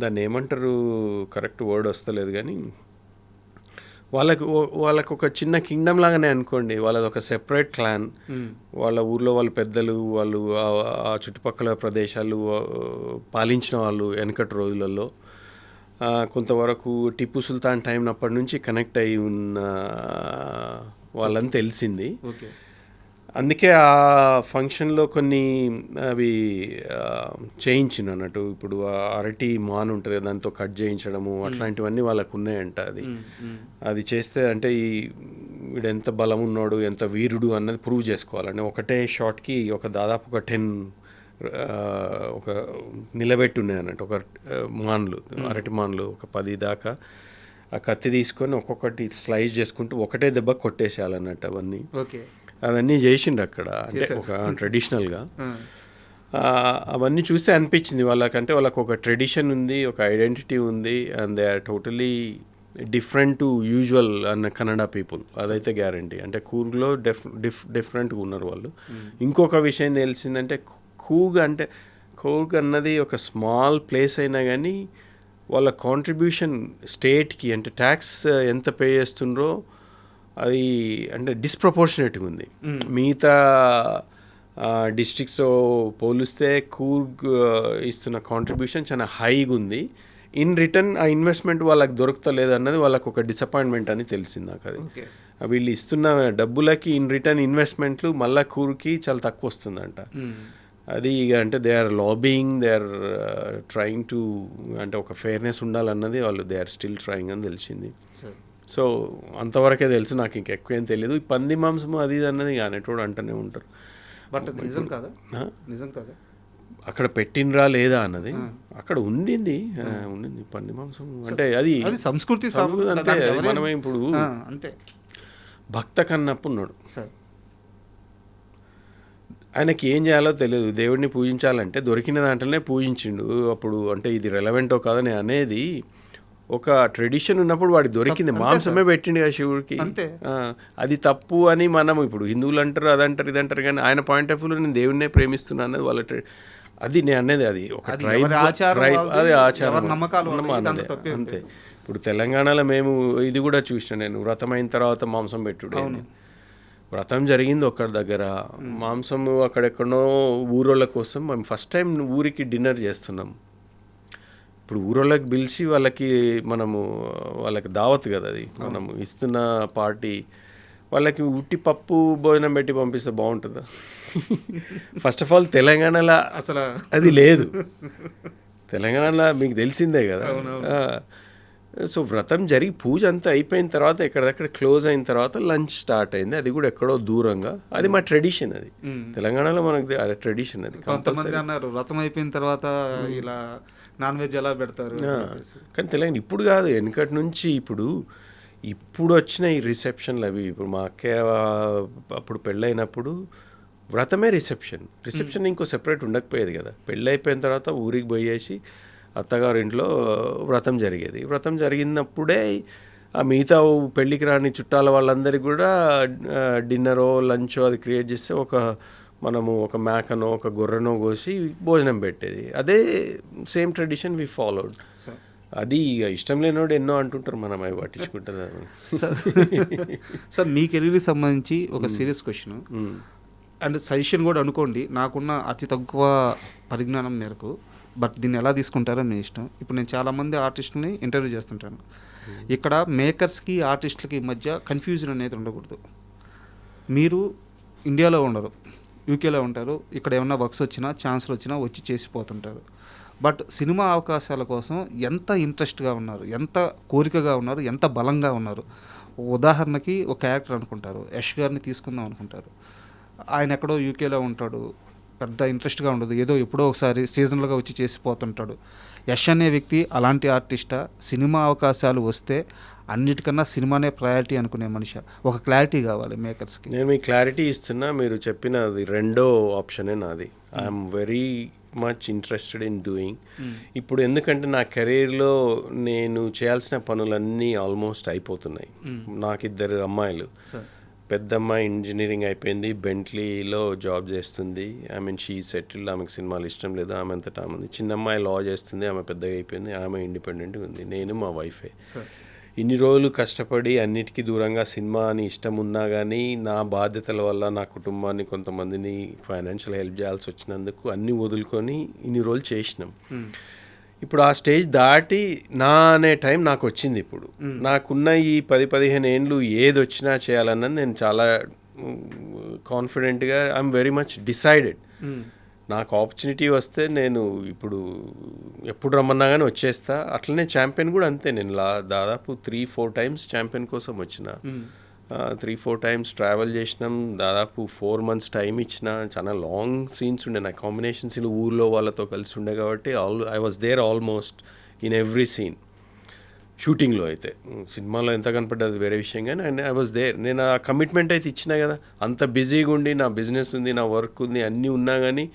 దాన్ని ఏమంటారు, కరెక్ట్ వర్డ్ వస్తలేదు, కానీ వాళ్ళకు ఒక చిన్న కింగ్డమ్ లాగానే అనుకోండి. వాళ్ళది ఒక సెపరేట్ క్లాన్. వాళ్ళ ఊర్లో వాళ్ళ పెద్దలు, వాళ్ళు ఆ చుట్టుపక్కల ప్రదేశాలు పాలించిన వాళ్ళు వెనకటి రోజులలో. కొంతవరకు టిప్పు సుల్తాన్ టైం అప్పటి నుంచి కనెక్ట్ అయి ఉన్న వాళ్ళని తెలిసింది. అందుకే ఆ ఫంక్షన్లో కొన్ని అవి చేయించిన అన్నట్టు. ఇప్పుడు అరటి మాన్ ఉంటుంది, దాంతో కట్ చేయించడము అట్లాంటివన్నీ వాళ్ళకు ఉన్నాయంట. అది చేస్తే అంటే వీడు ఎంత బలం ఉన్నాడు, ఎంత వీరుడు అన్నది ప్రూవ్ చేసుకోవాలంటే ఒకటే షాట్కి దాదాపు ఒక 10 ఒక నిలబెట్టి ఉన్నాయి అన్నట్టు. ఒక మాన్లు, అరటి మాన్లు ఒక 10 దాకా ఆ కత్తి తీసుకొని ఒక్కొక్కటి స్లైస్ చేసుకుంటూ ఒకటే దెబ్బ కొట్టేసేయాలన్నట్టు. అవన్నీ చేసిండ్రు అక్కడ, అంటే ఒక ట్రెడిషనల్గా. అవన్నీ చూస్తే అనిపించింది వాళ్ళకంటే వాళ్ళకు ఒక ట్రెడిషన్ ఉంది, ఒక ఐడెంటిటీ ఉంది, and they are totally different to usual అన్న కన్నడ పీపుల్, అదైతే గ్యారంటీ. అంటే కూర్గ్లో డిఫరెంట్గా ఉన్నారు వాళ్ళు. ఇంకొక విషయం తెలిసిందంటే కూర్గ్ అన్నది ఒక స్మాల్ ప్లేస్ అయినా కానీ వాళ్ళ కాంట్రిబ్యూషన్ స్టేట్కి, అంటే ట్యాక్స్ ఎంత పే చేస్తుండ్రో అది అంటే డిస్ప్రపోర్షనేట్గా ఉంది. మిగతా డిస్ట్రిక్ట్స్తో పోలిస్తే కూర్గ్ ఇస్తున్న కాంట్రిబ్యూషన్ చాలా హైగా ఉంది. ఇన్ రిటర్న్ ఆ ఇన్వెస్ట్మెంట్ వాళ్ళకి దొరుకుతలేదు అన్నది వాళ్ళకు ఒక డిసప్పాయింట్మెంట్ అని తెలిసింది నాకు. అది వీళ్ళు ఇస్తున్న డబ్బులకి ఇన్ రిటర్న్ ఇన్వెస్ట్మెంట్లు మళ్ళా కూర్కి చాలా తక్కువ వస్తుందంట. అది అంటే they are lobbying, they are trying to, అంటే ఒక ఫెయిర్నెస్ ఉండాలన్నది వాళ్ళు దే ఆర్ స్టిల్ ట్రయింగ్ అని తెలిసింది. సో అంతవరకే తెలుసు, నాకు ఇంకెక్కువ ఏం తెలియదు. ఈ పంది మాంసము అది అన్నది అనేటోడు అంటూనే ఉంటారు. బట్ నిజం కాదా, నిజం కాదా అక్కడ పెట్టినరా లేదా అన్నది అక్కడ ఉండింది పంది మాంసం. అంటే అది సంస్కృతి అంతే. మనమే ఇప్పుడు అంతే. భక్త కన్నప్ప ఉన్నాడు, ఆయనకి ఏం చేయాలో తెలియదు. దేవుడిని పూజించాలంటే దొరికిన దాంట్లోనే పూజించిండు. అప్పుడు అంటే ఇది రెలవెంటో కాదని అనేది ఒక ట్రెడిషన్ ఉన్నప్పుడు వాడికి దొరికింది, మాంసమే పెట్టిండు కదా శివుడికి. అది తప్పు అని మనం ఇప్పుడు హిందువులు అంటారు, అదంటారు, ఇదంటారు, కానీ ఆయన పాయింట్ ఆఫ్ వ్యూలో నేను దేవుడినే ప్రేమిస్తున్నా అన్నది వాళ్ళ అది నేను అనేది. అది ఒక ట్రైబ్, అది ఆచారం అన్నదే అంతే. ఇప్పుడు తెలంగాణలో మేము ఇది కూడా చూసిన, నేను వ్రతం అయిన తర్వాత మాంసం పెట్టుడే. వ్రతం జరిగింది ఒక్కడి దగ్గర, మాంసం అక్కడెక్కడో ఊరోళ్ళ కోసం మేము ఫస్ట్ టైం ఊరికి డిన్నర్ చేస్తున్నాం. ఇప్పుడు ఊరోళ్ళకి పిలిచి వాళ్ళకి దావత్ కదా అది, మనము ఇస్తున్న పార్టీ. వాళ్ళకి ఉట్టి పప్పు భోజనం పెట్టి పంపిస్తే బాగుంటుందా? ఫస్ట్ ఆఫ్ ఆల్ తెలంగాణలో అసలు అది లేదు. తెలంగాణలో మీకు తెలిసిందే కదా. సో వ్రతం జరిగి పూజ అంతా అయిపోయిన తర్వాత ఎక్కడెక్కడ క్లోజ్ అయిన తర్వాత లంచ్ స్టార్ట్ అయింది. అది కూడా ఎక్కడో దూరంగా. అది మా ట్రెడిషన్. అది తెలంగాణలో మనకు ట్రెడిషన్. అది కొంతమంది అన్నారు వ్రతం అయిపోయిన తర్వాత ఇలా నాన్ వెజ్ ఎలా పెడతారు, కానీ తెలంగాణ ఇప్పుడు కాదు, వెనకటి నుంచి. ఇప్పుడు వచ్చిన ఈ రిసెప్షన్లు అవి, ఇప్పుడు మా అక్కయ్య అప్పుడు పెళ్ళైనప్పుడు వ్రతమే రిసెప్షన్ ఇంకో సెపరేట్ ఉండకపోయేది కదా. పెళ్ళి అయిపోయిన తర్వాత ఊరికి పోయేసి అత్తగారి ఇంట్లో వ్రతం జరిగేది. వ్రతం జరిగినప్పుడే ఆ మిగతా పెళ్ళికి రాని చుట్టాల వాళ్ళందరికీ కూడా డిన్నరో లంచో అది క్రియేట్ చేస్తే మనము ఒక మేకనో ఒక గొర్రెనో కోసి భోజనం పెట్టేది. అదే సేమ్ ట్రెడిషన్ వి ఫాలోడ్. అది ఇష్టం లేనివాడు ఎన్నో అంటుంటారు, మనం అవి పట్టించుకుంటారు. సార్ మీ కెరీర్కి సంబంధించి ఒక సీరియస్ క్వశ్చన్ అండ్ సజెషన్ కూడా అనుకోండి, నాకున్న అతి తక్కువ పరిజ్ఞానం మేరకు, బట్ దీన్ని ఎలా తీసుకుంటారో మీ ఇష్టం. ఇప్పుడు నేను చాలామంది ఆర్టిస్టులని ఇంటర్వ్యూ చేస్తుంటాను. ఇక్కడ మేకర్స్కి ఆర్టిస్టులకి మధ్య కన్ఫ్యూజన్ అనేది ఉండకూడదు. మీరు ఇండియాలో ఉండరు, యూకేలో ఉంటారు. ఇక్కడ ఏమన్నా వర్క్స్ వచ్చినా ఛాన్సులు వచ్చినా వచ్చి చేసిపోతుంటారు. బట్ సినిమా అవకాశాల కోసం ఎంత ఇంట్రెస్ట్గా ఉన్నారు, ఎంత కోరికగా ఉన్నారు, ఎంత బలంగా ఉన్నారు. ఉదాహరణకి ఒక క్యారెక్టర్ అనుకుంటారు, యష్ గారిని తీసుకుందాం అనుకుంటారు. ఆయన ఎక్కడో యూకేలో ఉంటాడు, పెద్ద ఇంట్రెస్ట్గా ఉండదు, ఏదో ఎప్పుడో ఒకసారి సీజనల్గా వచ్చి చేసిపోతుంటాడు. యష్ అనే వ్యక్తి అలాంటి ఆర్టిస్టా? సినిమా అవకాశాలు వస్తే అన్నిటికన్నా సినిమానే ప్రయారిటీ అనుకునే మనిషి? ఒక క్లారిటీ కావాలి మేకర్స్కి. నేను మీకు క్లారిటీ ఇస్తున్నా. మీరు చెప్పినది రెండో ఆప్షనే నాది. I'm very much interested in doing. ఇప్పుడు ఎందుకంటే నా కెరీర్లో నేను చేయాల్సిన పనులన్నీ ఆల్మోస్ట్ అయిపోతున్నాయి. నాకు 2 అమ్మాయిలు. పెద్ద అమ్మాయి ఇంజనీరింగ్ అయిపోయింది, బెంట్లీలో జాబ్ చేస్తుంది. షీ సెటిల్డ్, ఆమెకు సినిమాలు ఇష్టం లేదు, ఆమె అంతటా ఉంది. చిన్న అమ్మాయి లా చేస్తుంది, ఆమె పెద్దగా అయిపోయింది, ఆమె ఇండిపెండెంట్గా ఉంది. నేను మా వైఫే. ఇన్ని రోజులు కష్టపడి అన్నిటికీ దూరంగా సినిమా అని ఇష్టం ఉన్నా కానీ నా బాధ్యతల వల్ల నా కుటుంబాన్ని కొంతమందిని ఫైనాన్షియల్ హెల్ప్ చేయాల్సి వచ్చినందుకు అన్నీ వదులుకొని ఇన్ని రోజులు చేసినాం. ఇప్పుడు ఆ స్టేజ్ దాటి నా అనే టైం నాకు వచ్చింది. ఇప్పుడు నాకున్న ఈ 10-15 ఏండ్లు ఏది వచ్చినా చేయాలన్నది నేను చాలా కాన్ఫిడెంట్గా, ఐఎమ్ వెరీ మచ్ డిసైడెడ్. నాకు ఆపర్చునిటీ వస్తే నేను ఇప్పుడు ఎప్పుడు రమ్మన్నా కానీ వచ్చేస్తా. అట్లనే ఛాంపియన్ కూడా అంతే. నేను దాదాపు 3-4 టైమ్స్ ఛాంపియన్ కోసం వచ్చిన, 3-4 టైమ్స్ ట్రావెల్ చేసినాం. దాదాపు 4 months టైం ఇచ్చిన. చాలా లాంగ్ సీన్స్ ఉండే, నా కాంబినేషన్ సీన్లు ఊర్లో వాళ్ళతో కలిసి ఉండే కాబట్టి I was there almost in every scene. షూటింగ్లో అయితే, సినిమాలో ఎంత కనపడ్డది వేరే విషయం, కానీ ఐ వాజ్ దేర్. నేను ఆ కమిట్మెంట్ అయితే ఇచ్చినా కదా. అంత బిజీగా ఉండి, నా బిజినెస్ ఉంది, నా వర్క్ ఉంది, అన్నీ ఉన్నా కానీ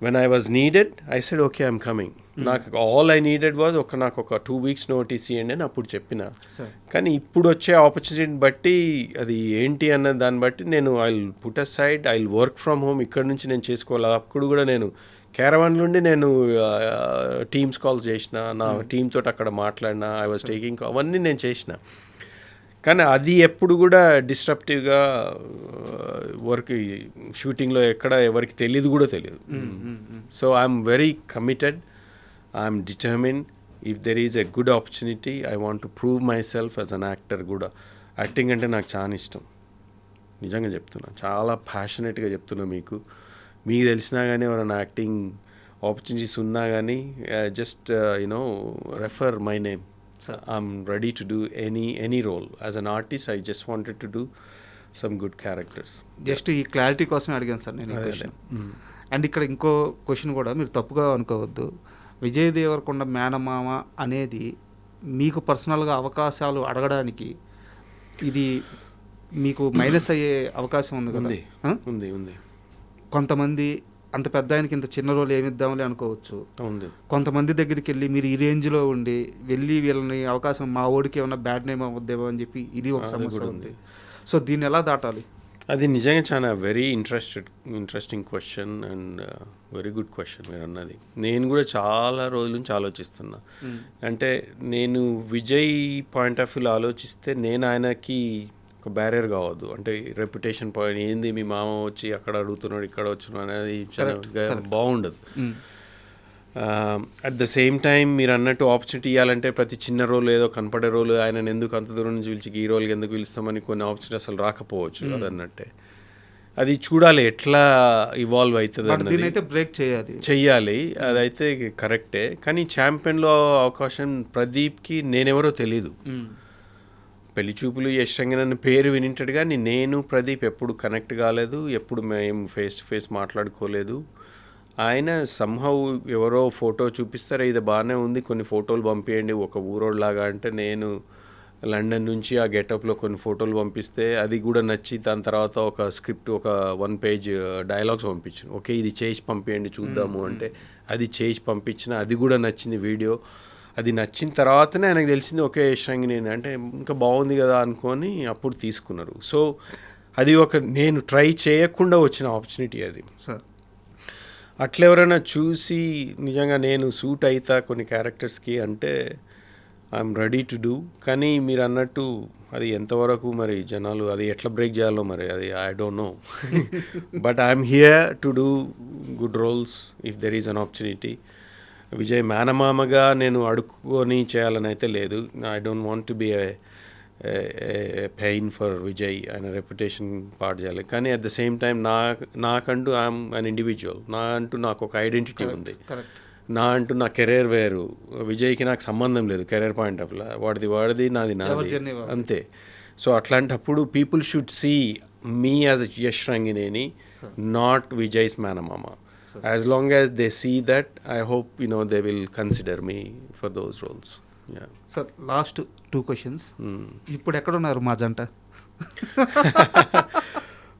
when I was needed I said okay I'm coming. నాకు ఆల్ ఐ నీడెడ్ వాజ్ నాకు ఒక 2 weeks నోటీస్ ఇవ్వండి అని అప్పుడు చెప్పిన. కానీ ఇప్పుడు వచ్చే ఆపర్చునిటీని బట్టి అది ఏంటి అన్న దాన్ని బట్టి నేను I will put a side, I will work from home. ఇక్కడ నుంచి నేను చేసుకోవాలి. అప్పుడు కూడా నేను క్యారవాన్ నుండి నేను టీమ్స్ కాల్స్ చేసిన, నా టీమ్ తోటి అక్కడ మాట్లాడిన, ఐ వాజ్ టేకింగ్, అవన్నీ నేను చేసిన. కానీ అది ఎప్పుడు కూడా డిస్ట్రప్టివ్గా వర్క్ షూటింగ్లో ఎక్కడ ఎవరికి తెలియదు కూడా తెలియదు. So I'm very committed, I'm determine. If there is a good opportunity I want to prove my self as an actor కూడా. యాక్టింగ్ అంటే నాకు చాలా ఇష్టం, నిజంగా చెప్తున్నా, చాలా ప్యాషనెట్గా చెప్తున్నా. మీకు తెలిసినా కానీ ఎవరైనా యాక్టింగ్ ఆపర్చునిటీస్ ఉన్నా కానీ just refer my name. I'm ready to do any role. As an artist, I just wanted to do some good characters. Just ఈ క్లారిటీ కోసం అడిగాను సార్ నేను ఈ క్వశ్చన్. అండ్ ఇక్కడ ఇంకో క్వశ్చన్ కూడా మీరు తప్పుగా అనుకోవద్దు. విజయ్ దేవరకొండ మేనమామ అనేది మీకు పర్సనల్గా అవకాశాలు అడగడానికి ఇది మీకు మైనస్ అయ్యే అవకాశం ఉంది కదా? ఉంది. కొంతమంది అంత పెద్ద ఆయనకి ఇంత చిన్న రోల్ ఏమిద్దామని అనుకోవచ్చు. కొంతమంది దగ్గరికి వెళ్ళి మీరు ఈ రేంజ్లో ఉండి వెళ్ళి వీళ్ళని అవకాశం, మా ఓడికి ఏమైనా బ్యాడ్ నేమ్ అవ్వద్దేమో అని చెప్పి ఇది ఒక సమస్య ఉంది. సో దీన్ని ఎలా దాటాలి? అది నిజంగా చాలా very interesting question and very good question మీరు అన్నది. నేను కూడా చాలా రోజుల నుంచి ఆలోచిస్తున్నా. అంటే నేను విజయ్ పాయింట్ ఆఫ్ వ్యూలో ఆలోచిస్తే నేను ఆయనకి ఒక బ్యారియర్ కావద్దు. అంటే రెప్యుటేషన్ పాయింట్ ఏంది, మీ మామ వచ్చి అక్కడ అడుగుతున్నాడు ఇక్కడ వచ్చినాడు అనేది చాలా బాగుండదు. అట్ ద సేమ్ టైం మీరు అన్నట్టు ఆపర్చునిటీ ఇవ్వాలంటే ప్రతి చిన్న రోల్ ఏదో కనపడే రోల్ ఆయనను ఎందుకు అంత దూరం నుంచి పిలిచి ఈ రోల్కి ఎందుకు పిలుస్తామని కొన్ని ఆపర్చునిటీ అసలు రాకపోవచ్చు. అదన్నట్టే అది చూడాలి ఎట్లా ఇవాల్వ్ అవుతుంది బట్ దీని అయితే బ్రేక్ చేయాలి. చెయ్యాలి, అదైతే కరెక్టే. కానీ ఛాంపియన్లో అవకాశం ప్రదీప్కి నేనెవరో తెలీదు. పెళ్లి చూపులు యష్ రంగనాథన్ పేరు వినింటాడు కానీ నేను ప్రదీప్ ఎప్పుడు కనెక్ట్ కాలేదు, ఎప్పుడు మేము ఫేస్ టు ఫేస్ మాట్లాడుకోలేదు. ఆయన సంహౌ ఎవరో ఫోటో చూపిస్తారు, ఇది బాగానే ఉంది, కొన్ని ఫోటోలు పంపించండి ఒక ఊరోడ్లాగా అంటే, నేను లండన్ నుంచి ఆ గెటప్లో కొన్ని ఫోటోలు పంపిస్తే అది కూడా నచ్చి దాని తర్వాత ఒక స్క్రిప్ట్, ఒక 1 పేజ్ డైలాగ్స్ పంపించాను. ఓకే ఇది చేసి పంపించండి చూద్దాము అంటే అది చేసి పంపించిన, అది కూడా నచ్చింది వీడియో. అది నచ్చిన తర్వాతనే ఆయనకు తెలిసింది ఓకే యష్ రంగనేని అంటే ఇంకా బాగుంది కదా అనుకొని అప్పుడు తీసుకున్నారు. సో అది ఒక నేను ట్రై చేయకుండా వచ్చిన ఆపర్చునిటీ అది. సార్ అట్లా ఎవరైనా చూసి నిజంగా నేను సూట్ అవుతా కొన్ని క్యారెక్టర్స్కి అంటే ఐఎమ్ రెడీ టు డూ. కానీ మీరు అన్నట్టు అది ఎంతవరకు మరి జనాలు అది ఎట్లా బ్రేక్ చేయాలో మరి అది I don't know. But I'm here to do good roles if there is an opportunity. Vijay మేనమామగా నేను అడుక్కొని చేయాలని అయితే లేదు. I don't want to be pain for Vijay, ఆయన రెప్యుటేషన్ పాడు చేయాలి. కానీ అట్ ద సేమ్ టైం నాకంటూ ఐఎమ్ అన్ ఇండివిజువల్, నాకు ఒక ఐడెంటిటీ ఉంది. నా కెరీర్ వేరు, విజయ్కి నాకు సంబంధం లేదు కెరీర్ పాయింట్ ఆఫ్ వ్యూ. వాడిది నాది అంతే. సో అట్లాంటప్పుడు people should see me as Yash Rangineni, not Vijay's మేనమామ. As long as they see that, I hope they will consider me for those roles. Sir last 2 questions. ఇప్పుడు ఎక్కడున్నారు మా జంట?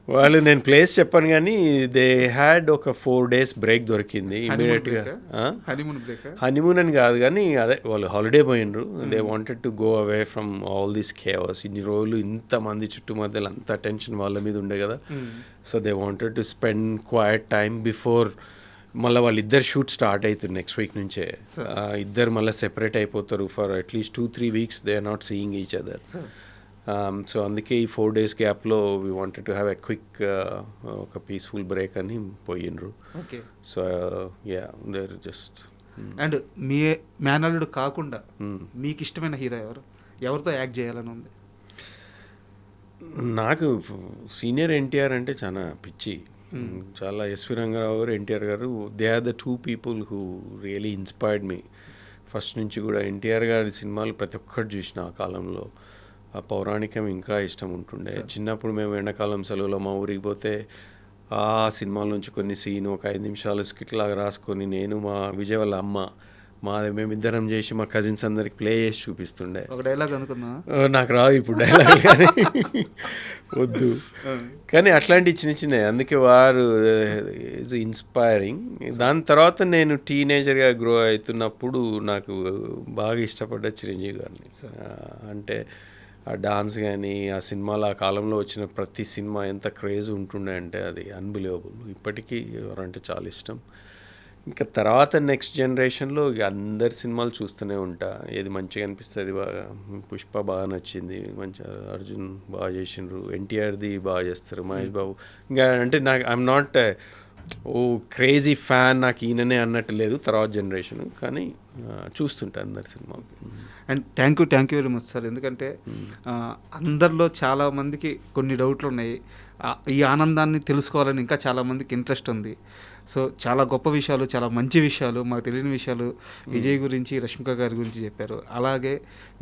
వాళ్ళు నేను ప్లేస్ చెప్పాను కానీ దే హ్యాడ్ ఒక 4 days బ్రేక్ దొరికింది ఇమీడియట్గా. హనీమూన్ అని కాదు కానీ అదే వాళ్ళు హాలిడే పోయినరు. They wanted to go away from all this chaos. ఇన్ని రోజులు ఇంతమంది చుట్టుమధ్యలో అంత టెన్షన్ వాళ్ళ మీద ఉండే కదా. So they wanted to spend quite time before మళ్ళీ వాళ్ళిద్దరు షూట్ స్టార్ట్ అవుతుంది నెక్స్ట్ వీక్ నుంచే. ఇద్దరు మళ్ళీ సెపరేట్ అయిపోతారు for at least 2-3 weeks. They are not seeing each other. So అందుకే ఈ 4 days గ్యాప్లో we wanted to have a quick ఒక పీస్ఫుల్ బ్రేక్ అని పోయినరు. So yeah there just. And మీ మేనల్లుడు కాకుండా మీకు ఇష్టమైన హీరో ఎవరితో యాక్ట్ చేయాలని ఉంది? నాకు సీనియర్ ఎన్టీఆర్ అంటే చాలా పిచ్చి. చాలా ఎస్వి రంగారావు గారు, ఎన్టీఆర్ గారు, they are the 2 people who really inspired me. First నుంచి కూడా ఎన్టీఆర్ గారి సినిమాలు ప్రతి ఒక్కటి చూసిన ఆ కాలంలో. ఆ పౌరాణికం ఇంకా ఇష్టం ఉంటుండే. చిన్నప్పుడు మేము ఎండాకాలం సెలవులో మా ఊరికి పోతే ఆ సినిమాల నుంచి కొన్ని సీన్ ఒక 5 నిమిషాలు స్కిట్ లాగా రాసుకొని నేను మా విజయ్ వాళ్ళ అమ్మ మేమిద్దరం చేసి మా కజిన్స్ అందరికి ప్లే చేసి చూపిస్తుండే. ఒక డైలాగ్ అనుకున్నా, నాకు రాదు ఇప్పుడు డైలాగ్ కానీ వద్దు. కానీ అట్లాంటి చిన్న అందుకే వారు ఈజ్ ఇన్స్పైరింగ్. దాని తర్వాత నేను టీనేజర్గా గ్రో అవుతున్నప్పుడు నాకు బాగా ఇష్టపడ్డ చిరంజీవి గారిని. అంటే ఆ డాన్స్ కానీ ఆ సినిమాలో ఆ కాలంలో వచ్చిన ప్రతి సినిమా ఎంత క్రేజ్ ఉంటుండే అంటే అది అన్బిలీవబుల్. ఇప్పటికీ ఎవరంటే చాలా ఇష్టం. ఇంకా తర్వాత నెక్స్ట్ జనరేషన్లో అందరి సినిమాలు చూస్తూనే ఉంటా, ఏది మంచిగా అనిపిస్తుంది. బాగా పుష్ప బాగా నచ్చింది, మంచి అర్జున్ బాగా చేసిండ్రు, ఎన్టీఆర్ది బాగా చేస్తారు, మహేష్ బాబు. ఇంకా అంటే నాకు ఐఎమ్ నాట్ క్రేజీ ఫ్యాన్, నాకు ఈయననే అన్నట్టు లేదు తర్వాత జనరేషన్, కానీ చూస్తుంటా అందరి సినిమాలు. And thank you very much sir. ఎందుకంటే అందరిలో చాలామందికి కొన్ని డౌట్లు ఉన్నాయి. ఈ ఆనందాన్ని తెలుసుకోవాలని ఇంకా చాలామందికి ఇంట్రెస్ట్ ఉంది. సో చాలా గొప్ప విషయాలు, చాలా మంచి విషయాలు, మాకు తెలియని విషయాలు విజయ్ గురించి, రష్మిక గారి గురించి చెప్పారు. అలాగే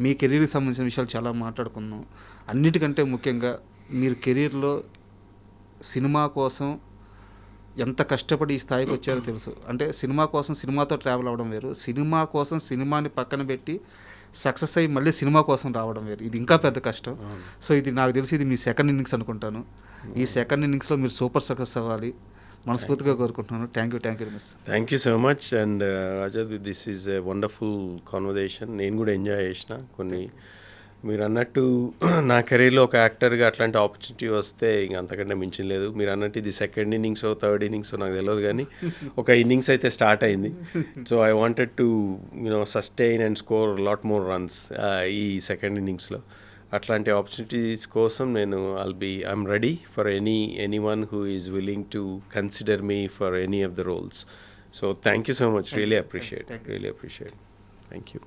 మీ కెరీర్కి సంబంధించిన విషయాలు చాలా మాట్లాడుకున్నాం. అన్నిటికంటే ముఖ్యంగా మీరు కెరీర్లో సినిమా కోసం ఎంత కష్టపడి ఈ స్థాయికి వచ్చారో తెలుసు. అంటే సినిమా కోసం సినిమాతో ట్రావెల్ అవ్వడం వేరు, సినిమా కోసం సినిమాని పక్కన పెట్టి సక్సెస్ అయ్యి మళ్ళీ సినిమా కోసం రావడం వేరు. ఇది ఇంకా పెద్ద కష్టం. సో ఇది నాకు తెలిసి ఇది మీ సెకండ్ ఇన్నింగ్స్ అనుకుంటాను. ఈ సెకండ్ ఇన్నింగ్స్లో మీరు సూపర్ సక్సెస్ అవ్వాలి మనస్ఫూర్తిగా కోరుకుంటున్నాను. Thank you very much. Thank you so much. And Raja, this is a wonderful conversation. నేను కూడా ఎంజాయ్ చేసిన. కొన్ని మీరు అన్నట్టు నా కెరీర్లో ఒక యాక్టర్గా అట్లాంటి ఆపర్చునిటీ వస్తే ఇంక అంతకంటే మించిన లేదు. మీరు అన్నట్టు ఇది సెకండ్ ఇన్నింగ్సో థర్డ్ ఇన్నింగ్సో నాకు తెలియదు, కానీ ఒక ఇన్నింగ్స్ అయితే స్టార్ట్ అయింది. So I wanted to sustain and score lot more runs ఈ సెకండ్ ఇన్నింగ్స్లో. అట్లాంటి ఆపర్చునిటీస్ కోసం నేను I'm ready for anyone who is willing to consider me for any of the roles. So thank you so much. Really appreciate. Thank you.